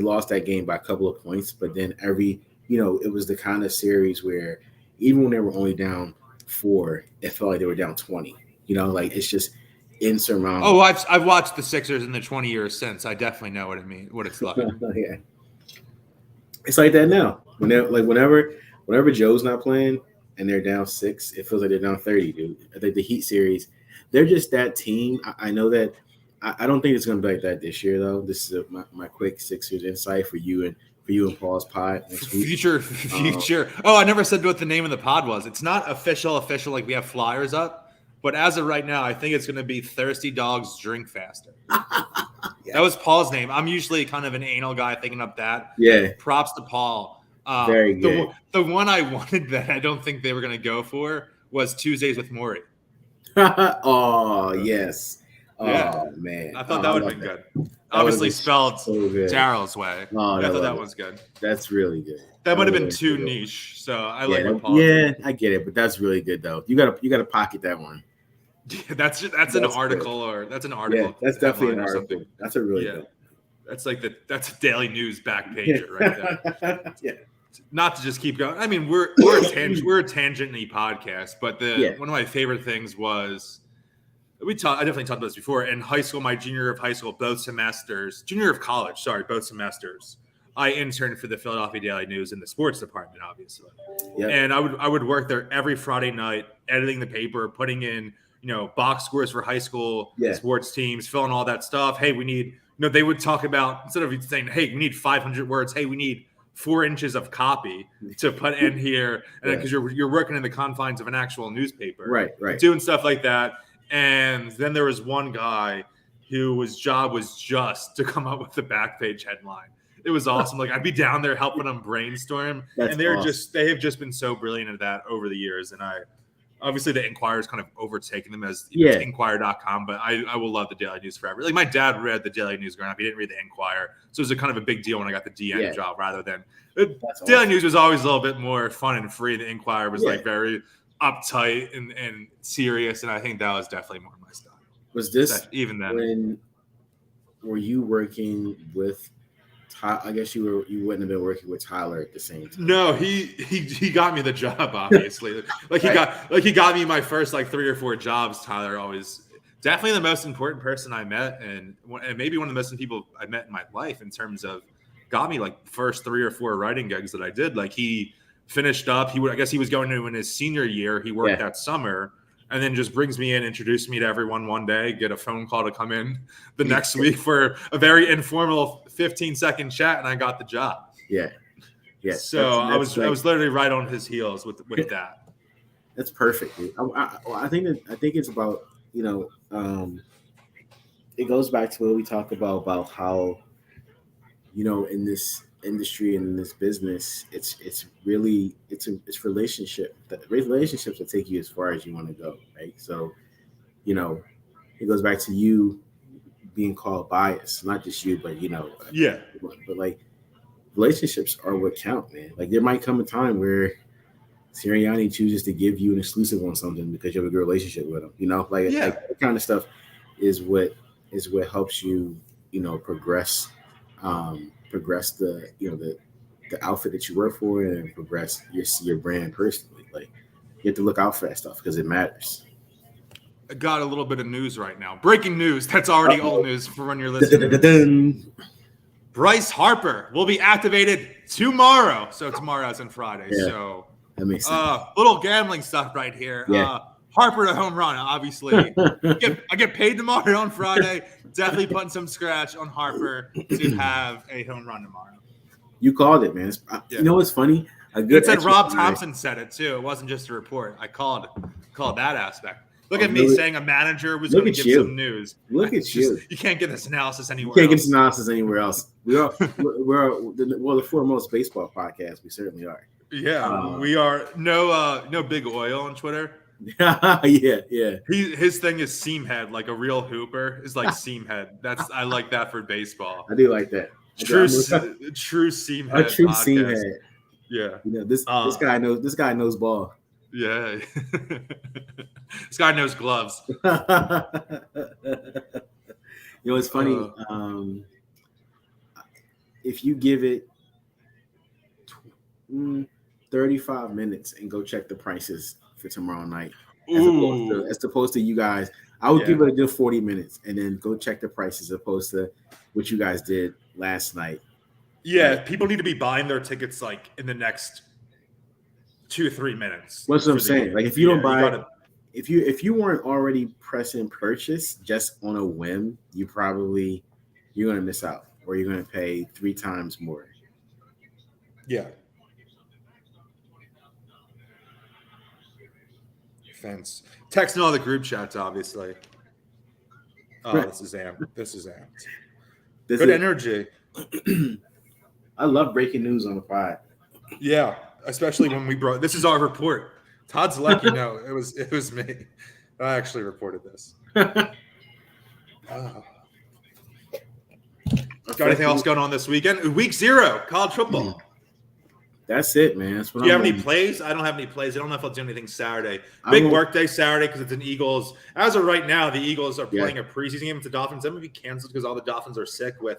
lost that game by a couple of points, but then it was the kind of series where even when they were only down 4, it felt like they were down 20. Like it's just insurmountable. Oh, I've watched the Sixers in the 20 years since. I definitely know what it's like. Yeah. It's like that now. Whenever Joe's not playing and they're down 6, it feels like they're down 30, dude. I think the Heat series, they're just that team. I know that. I don't think it's going to be like that this year, though. This is my quick Sixers insight for you and Paul's pod next week. Future. I never said what the name of the pod was. It's not official. Like we have flyers up, but as of right now, I think it's going to be Thirsty Dogs Drink Faster. That was Paul's name. I'm usually kind of an anal guy thinking up that. Yeah. Props to Paul. Very good. The one I wanted that I don't think they were going to go for was Tuesdays with Maury. Oh, yes. Yeah. Oh, man. I thought that would have been good. Obviously spelled Daryl's way. Oh, I thought that was good. That's really good. That might have been too niche. So I like what Paul did. I get it, but that's really good though. You gotta pocket that one. Yeah, that's an article good. Or that's an article. Yeah, that's definitely an article. That's a really good. That's like that's a Daily News back pager right there. Yeah. Not to just keep going. I mean, we're a tangent-y podcast, but one of my favorite things was I definitely talked about this before. In high school, my junior year of high school, junior year of college, both semesters, I interned for the Philadelphia Daily News in the sports department, obviously. Yep. And I would work there every Friday night, editing the paper, putting in, box scores for high school sports teams, filling all that stuff. Hey, we need, they would talk about, instead of saying, hey, we need 500 words. Hey, we need 4 inches of copy to put in here. And because you're working in the confines of an actual newspaper. Right. Doing stuff like that. And then there was one guy whose job was just to come up with the back page headline. It was awesome. Like I'd be down there helping them brainstorm, and they have just been so brilliant at that over the years. And obviously the Inquirer's kind of overtaken them as Inquirer.com, but I will love the Daily News forever. Like my dad read the Daily News growing up. He didn't read the Inquirer. So it was a kind of a big deal when I got the DN job rather than Daily News was always a little bit more fun and free. The Inquirer was like very uptight and serious. And I think that was definitely more my style. Was this even then? Were you working with I guess you wouldn't have been working with Tyler at the same time. No, he got me the job, obviously. He got me my first 3 or 4 jobs. Tyler always definitely the most important person I met, and maybe one of the most important people I met in my life in terms of got me first 3 or 4 writing gigs that I did. He finished up. I guess he was going to in his senior year. He worked that summer. And then just brings me in, introduced me to everyone one day, get a phone call to come in the next week for a very informal 15-second chat, and I got the job. Yeah. So I was literally right on his heels with that. That's perfect. I think it's about it goes back to what we talk about how in this industry and in this business, it's relationships that take you as far as you want to go, right? So it goes back to you being called biased, not just you, but but relationships are what count, man. There might come a time where Sirianni chooses to give you an exclusive on something because you have a good relationship with him, that kind of stuff is what helps you progress the outfit that you work for and progress your brand personally. You have to look out for that stuff because it matters. I got a little bit of news right now. Breaking news. That's already old news for when you're listening. Bryce Harper will be activated tomorrow. So tomorrow as in Friday. Yeah, so that makes sense. Little gambling stuff right here. Yeah. Harper to home run, obviously. I get paid tomorrow on Friday. Definitely putting some scratch on Harper to have a home run tomorrow. You called it, man. You know what's funny? It said Rob Thompson said it too. It wasn't just a report. I called that aspect. Look at me saying a manager was going to give some news. Look at you. You can't get this analysis anywhere. You can't get this analysis anywhere else. We're the foremost baseball podcast. We certainly are. Yeah, we are. No big oil on Twitter. yeah. His thing is seam head, like a real hooper is like seam head. I like that for baseball. I do like that. True seam head. A true podcast. Seam head. Yeah. This guy knows. This guy knows ball. Yeah. This guy knows gloves. It's funny. If you give it 35 minutes and go check the prices for tomorrow night, as opposed to you guys, I would give it a good 40 minutes and then go check the prices as opposed to what you guys did last night. Yeah, people need to be buying their tickets in the next 2 or 3 minutes. What's what I'm saying? If you don't buy, if you weren't already pressing purchase just on a whim, you're gonna miss out, or you're gonna pay 3 times more. Yeah. Fence. Texting all the group chats, obviously. Oh, right. This is amped. Good energy. I love breaking news on the pod. Yeah, especially when we brought. This is our report. Todd's lucky. No, it was me. I actually reported this. Got anything else going on this weekend? Week 0, college football. That's it, man. Do you have any plays? I don't have any plays. I don't know if I'll do anything Saturday. Big work day Saturday because it's an Eagles. As of right now, the Eagles are playing a preseason game with the Dolphins. That might be canceled because all the Dolphins are sick with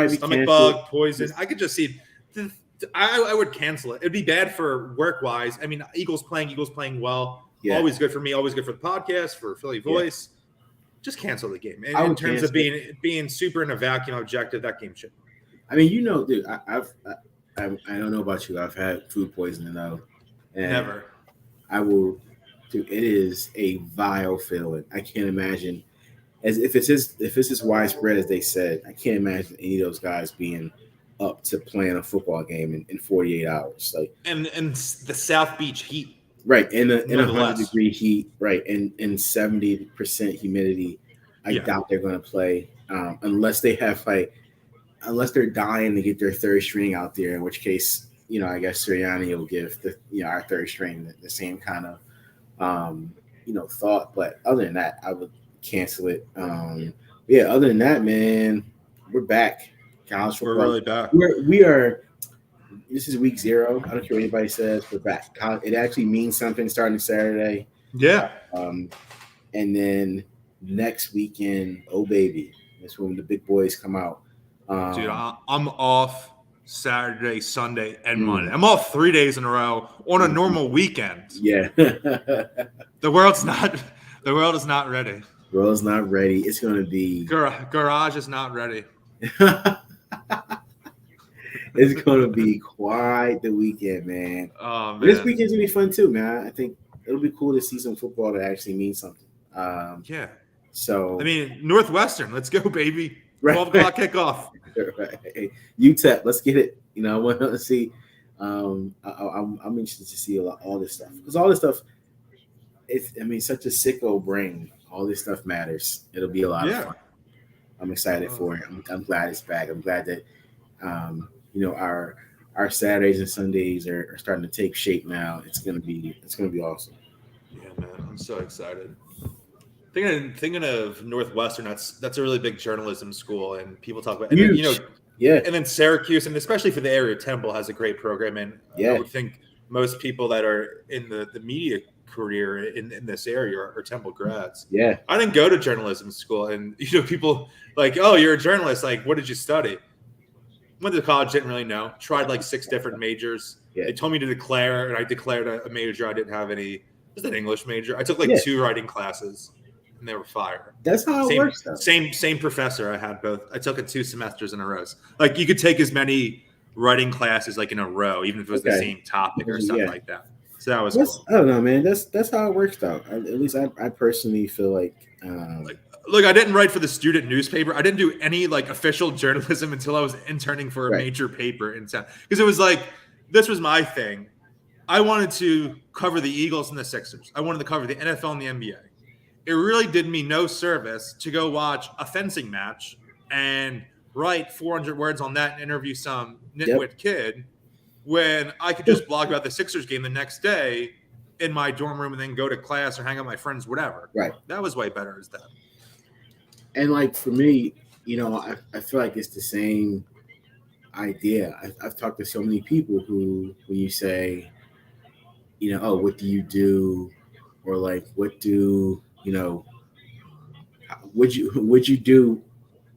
stomach bug, poison. I could just see. I would cancel it. It'd be bad for work-wise. I mean, Eagles playing well. Yeah. Always good for me. Always good for the podcast, for Philly Voice. Yeah. Just cancel the game. In terms of being super in a vacuum objective, that game should. I mean, dude, I don't know about you. I've had food poisoning though. Never. I will. Dude, it is a vile feeling. I can't imagine. If it's as widespread as they said, I can't imagine any of those guys being up to playing a football game in 48 hours. And the South Beach heat. Right, in 100-degree heat, right, and 70% humidity. I doubt they're going to play unless they have unless they're dying to get their third string out there. In which case, I guess Sirianni will give our third string the same kind of thought. But other than that, I would cancel it. Other than that, man, we're back. College football. We're really back. We are. This is week 0. I don't care what anybody says. We're back. It actually means something starting Saturday. Yeah. And then next weekend, oh baby, that's when the big boys come out. Dude, I'm off Saturday, Sunday, and Monday. I'm off 3 days in a row on a normal weekend. Yeah. The world is not ready. The world's not ready. It's going to be garage is not ready. It's going to be quite the weekend, man. Oh, man. This weekend's going to be fun too, man. I think it'll be cool to see some football that actually means something. Yeah. So I mean, Northwestern, let's go, baby. 12 o'clock kickoff. Right. UTEP, let's get it. I want to see. I'm interested to see all this stuff because all this stuff. Such a sicko brain. All this stuff matters. It'll be a lot of fun. I'm excited for it. I'm glad it's back. I'm glad that our Saturdays and Sundays are starting to take shape now. It's gonna be awesome. Yeah, man, I'm so excited. Thinking of Northwestern, that's a really big journalism school, and people talk about and then, and then Syracuse, and especially for the area, Temple has a great program, and I would think most people that are in the media career in this area are Temple grads. Yeah, I didn't go to journalism school, and people like, oh, you're a journalist. Like, what did you study? Went to college, didn't really know. Tried like 6 different majors. Yeah. They told me to declare, and I declared a major. I didn't have any. Just an English major. I took 2 writing classes, and they were fire. That's how it works, though. Same professor. I had both. I took it 2 semesters in a row. Like, you could take as many writing classes in a row, even if it was the same topic or something like that. So that was cool. I don't know, man. That's how it works, though. At least I personally feel like. Look, I didn't write for the student newspaper. I didn't do any official journalism until I was interning for a major paper in town. Because it was this was my thing. I wanted to cover the Eagles and the Sixers. I wanted to cover the NFL and the NBA. It really did me no service to go watch a fencing match and write 400 words on that and interview some nitwit kid when I could just blog about the Sixers game the next day in my dorm room and then go to class or hang out with my friends, whatever. Right. That was way better as that. And for me, I feel like it's the same idea. I've talked to so many people who, when you say, oh, what do you do? Or what do, what'd you do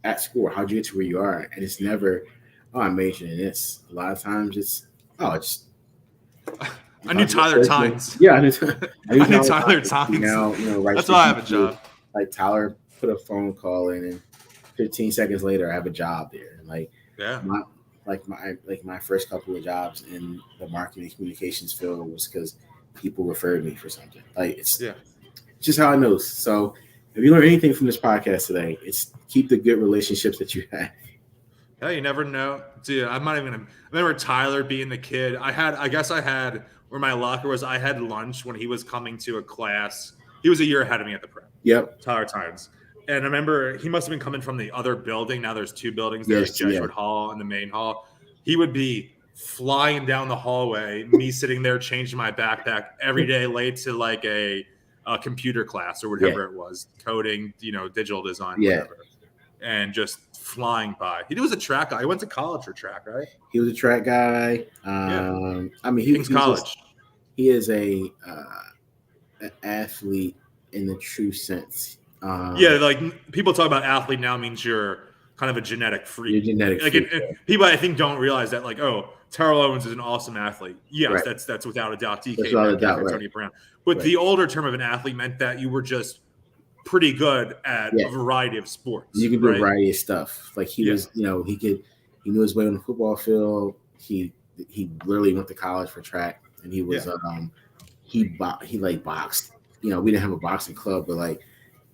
at school? How'd you get to where you are? And it's never, oh, I majored in this. A lot of times it's, I knew Tyler Tynes. Yeah, I knew Tyler Tynes. Now, that's why I have a job. Tyler put a phone call in, and 15 seconds later, I have a job there. My first couple of jobs in the marketing communications field was because people referred me for something. It's just how I know. So if you learn anything from this podcast today, it's keep the good relationships that you have. Yeah, you never know. Dude, I'm not even gonna. I remember Tyler being the kid. I had where my locker was. I had lunch when he was coming to a class. He was a year ahead of me at the prep. Yep. Tyler Tynes. And I remember he must have been coming from the other building. Now there's 2 buildings. There's Jesuit Hall and the main hall. He would be flying down the hallway, me sitting there changing my backpack every day late to a computer class or whatever it was, coding, digital design, whatever. And just flying by. He was a track guy. He went to college for track, right? He was a track guy. King's College. He is an athlete in the true sense. People talk about athlete now means you're kind of a genetic freak. You're genetic freak. People I think don't realize that Terrell Owens is an awesome athlete. Yes, that's without a doubt. DK, without a doubt, Tony Brown. But the older term of an athlete meant that you were just pretty good at a variety of sports. You can do a variety of stuff. He was, he knew his way on the football field. He literally went to college for track, and he was he boxed. We didn't have a boxing club, but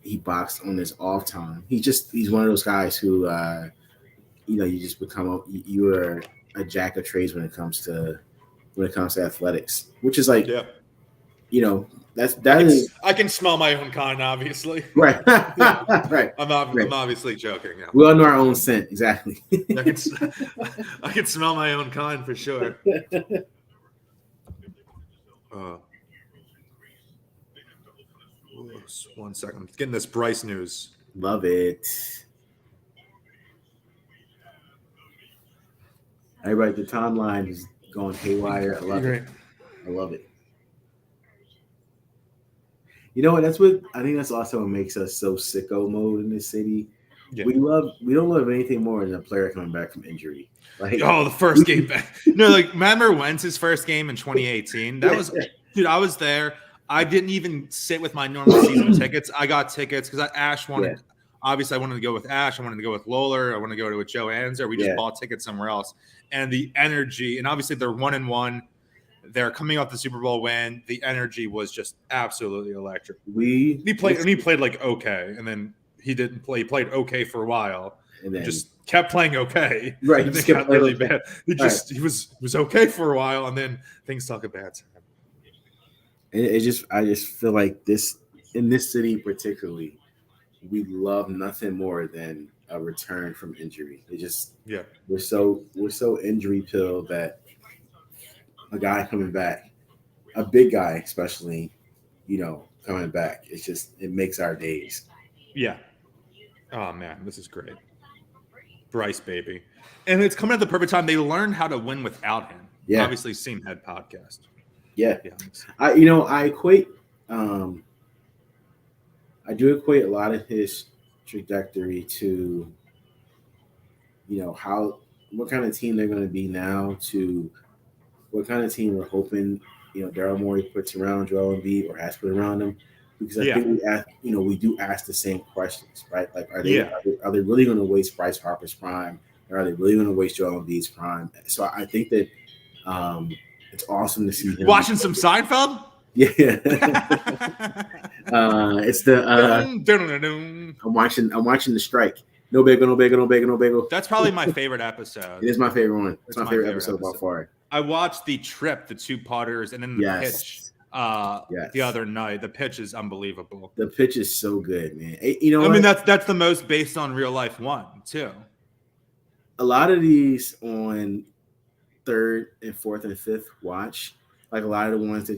he boxed on his off time. He's one of those guys who you just become you're a jack of trades when it comes to athletics, which is I can smell my own kind, obviously. Right. Right. I'm obviously joking. Yeah. We all know our own scent, exactly. I can smell my own kind for sure. One second. I'm getting this Bryce news. Love it. Everybody, the timeline is going haywire. I love it. I love it. You know what? I think that's also what makes us so sicko mode in this city. Yeah. We don't love anything more than a player coming back from injury. The first game back. No, remember Wentz's first game in 2018? That was, dude, I was there. I didn't even sit with my normal season tickets. I got tickets because Ash wanted. Yeah. Obviously, I wanted to go with Ash. I wanted to go with Lawler. I wanted to go with Joe Anzer. We just bought tickets somewhere else. And the energy, and obviously they're 1-1. They're coming off the Super Bowl win. The energy was just absolutely electric. He played like okay, and then he didn't play. He played okay for a while, and then just kept playing okay. Right, and then got really bad. He was okay for a while, and then things took a bad time. I just feel like in this city particularly, we love nothing more than a return from injury. We're so injury pilled that a guy coming back, a big guy especially, coming back, it makes our days. Yeah. Oh man, this is great. Bryce, baby. And it's coming at the perfect time. They learned how to win without him. Yeah. Obviously, Scene Head podcast. Yeah. I equate I do equate a lot of his trajectory to, what kind of team they're going to be now to what kind of team we're hoping, Daryl Morey puts around Joel Embiid or has put around him. Because I think we do ask the same questions, right? Like, are they really going to waste Bryce Harper's prime? Or are they really going to waste Joel Embiid's prime? So I think that it's awesome to see him. Watching some Seinfeld? Yeah. It's the I'm watching The Strike. No bagel, no bagel, no bagel, no bagel. That's probably my favorite episode. It is my favorite one. It's my favorite episode by far. I watched The Trip, the two potters, and then the pitch the other night. The pitch is unbelievable. The pitch is so good, man. I mean, that's the most based on real life one, too. A lot of these on third and fourth and fifth watch, like a lot of the ones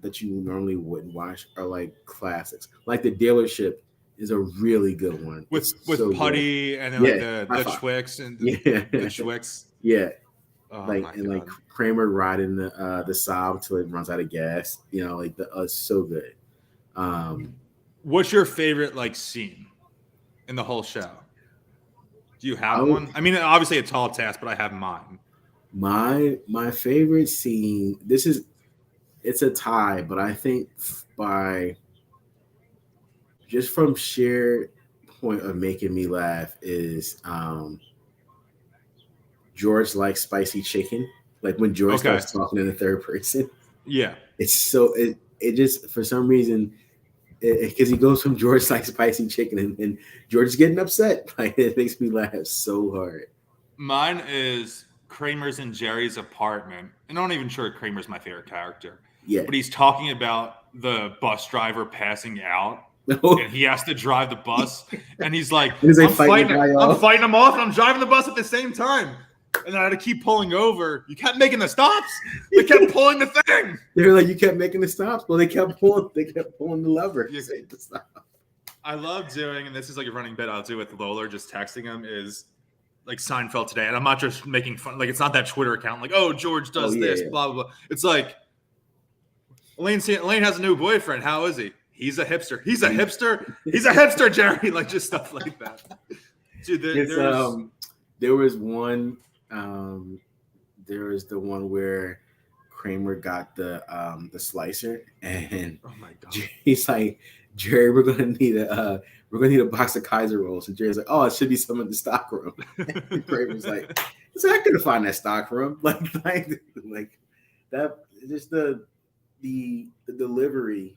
that you normally wouldn't watch are like classics. Like The Dealership is a really good one. With so Putty good. And then the Schwicks and the Schwicks. Yeah. Oh, like Kramer riding the Saab till it runs out of gas. It's so good. What's your favorite scene in the whole show? Do you have one? I mean, obviously a tall task, but I have mine. My favorite scene. It's a tie, but I think just from sheer point of making me laugh is George likes spicy chicken. Like when George starts talking in the third person. Yeah. It's so it just for some reason because he goes from George likes spicy chicken and George is getting upset. Like it makes me laugh so hard. Mine is Kramer's in Jerry's apartment. And I'm not even sure Kramer's my favorite character. Yeah. But he's talking about the bus driver passing out. And he has to drive the bus. And he's like, I'm fighting him off and I'm driving the bus at the same time. And I had to keep pulling over. You kept making the stops. They kept pulling the thing. They were like, you kept making the stops. Well, they kept pulling the lever. I love doing, and this is like a running bit I'll do with Lawler, just texting him, is like Seinfeld today. And I'm not just making fun. Like, it's not that Twitter account. Like, oh, George does this, blah, blah, blah. It's like, Elaine has a new boyfriend. How is he? He's a hipster. He's a hipster. He's a hipster, Jerry. Like, just stuff like that. Dude, there was one. There was the one where Kramer got the slicer, and oh my God, he's like, Jerry, we're gonna need a box of Kaiser rolls, and Jerry's like, oh, it should be some in the stock room. And Kramer's like, I couldn't find that stock room, like that. Just the delivery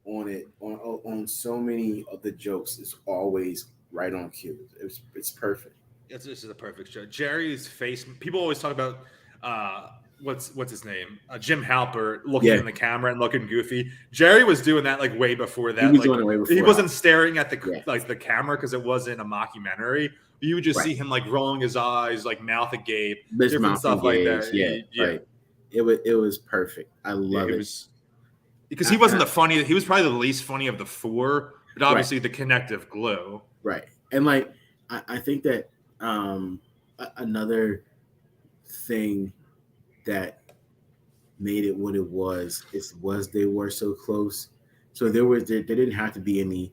on it on so many of the jokes is always right on cue. It's perfect. This is a perfect show. Jerry's face. People always talk about what's his name? Jim Halpert looking in the camera and looking goofy. Jerry was doing that like way before that. He was doing it way before. He wasn't staring at the camera because it wasn't a mockumentary. You would just see him like rolling his eyes, like mouth agape, different stuff like that. Yeah. It was perfect. I love it. Because he wasn't the funny. He was probably the least funny of the four, but obviously the connective glue. Right. And like I think that another thing that made it what it was they were so close. So there didn't have to be any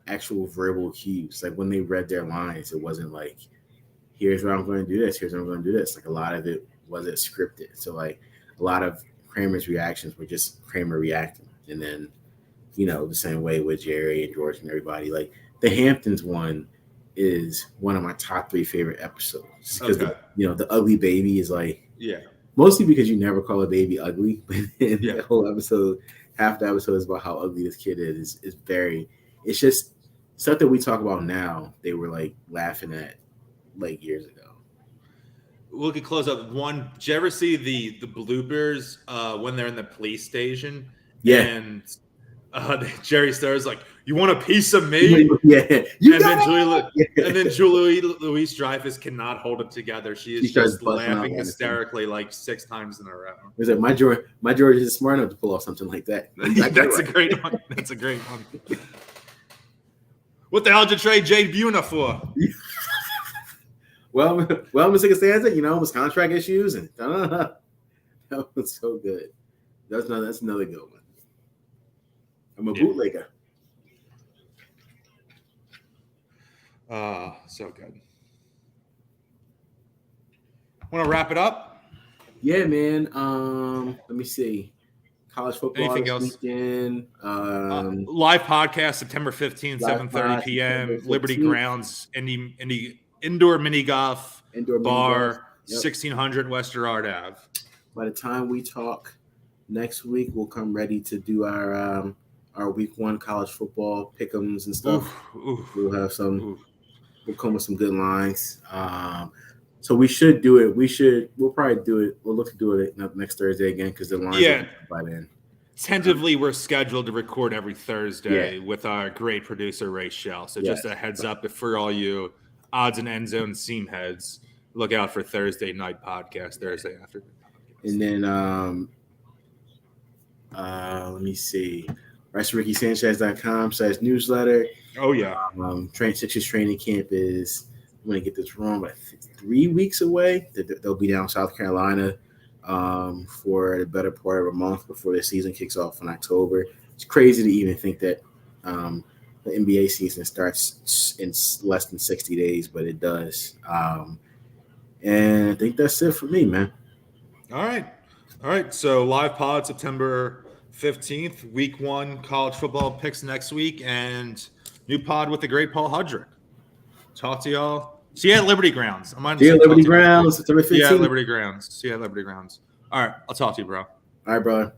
actual verbal cues. Like when they read their lines, it wasn't like, here's what I'm going to do this, here's what I'm going to do this. Like a lot of it wasn't scripted. So like a lot of Kramer's reactions were just Kramer reacting. And then, the same way with Jerry and George and everybody. Like the Hamptons one is one of my top 3 favorite episodes. Because the ugly baby is like, mostly because you never call a baby ugly, but in the whole episode, half the episode is about how ugly this kid is. It's just stuff that we talk about now. They were like laughing at like years ago. We could close up one. Did you ever see the bloopers when they're in the police station? Yeah. And Jerry Starr's like, "You want a piece of me?" Yeah. And then Julie Louis-Dreyfus cannot hold it together. She is just laughing hysterically like 6 times in a row. It's like my George is smart enough to pull off something like that. That's a great one. That's a great one. What the hell did you trade Jade Buna for? well, Mr. Costanza, it was contract issues, and that was so good. That's another good one. I'm a bootlegger. So good. Want to wrap it up? Yeah, man. Let me see. College football. Anything else? Weekend. Live podcast September 15th, 7:30 p.m. Liberty Grounds, indoor mini golf bar, 1600 West Girard Ave. By the time we talk next week, we'll come ready to do our week 1 college football pick'ems and stuff. We'll have some. We'll come with some good lines. So we should do it. We'll probably do it. We'll look to do it next Thursday again because the lines are by then. Tentatively, we're scheduled to record every Thursday with our great producer Ray Shell. So just a heads up for all you odds and end zone seam heads, look out for Thursday night podcast, Thursday afternoon podcast. And then let me see. RiceRickySanchez.com/newsletter. Oh yeah. Sixers training camp is, I'm going to get this wrong, but 3 weeks away. They'll be down in South Carolina for the better part of a month before the season kicks off in October. It's crazy to even think that the NBA season starts in less than 60 days, but it does. And I think that's it for me, man. All right. So live pod September 15th, week 1 college football picks next week, and new pod with the great Paul Hudrick. Talk to y'all. See you at Liberty Grounds. See you at Liberty Grounds. September 15th. See you at Liberty Grounds. All right. I'll talk to you, bro. All right, bro.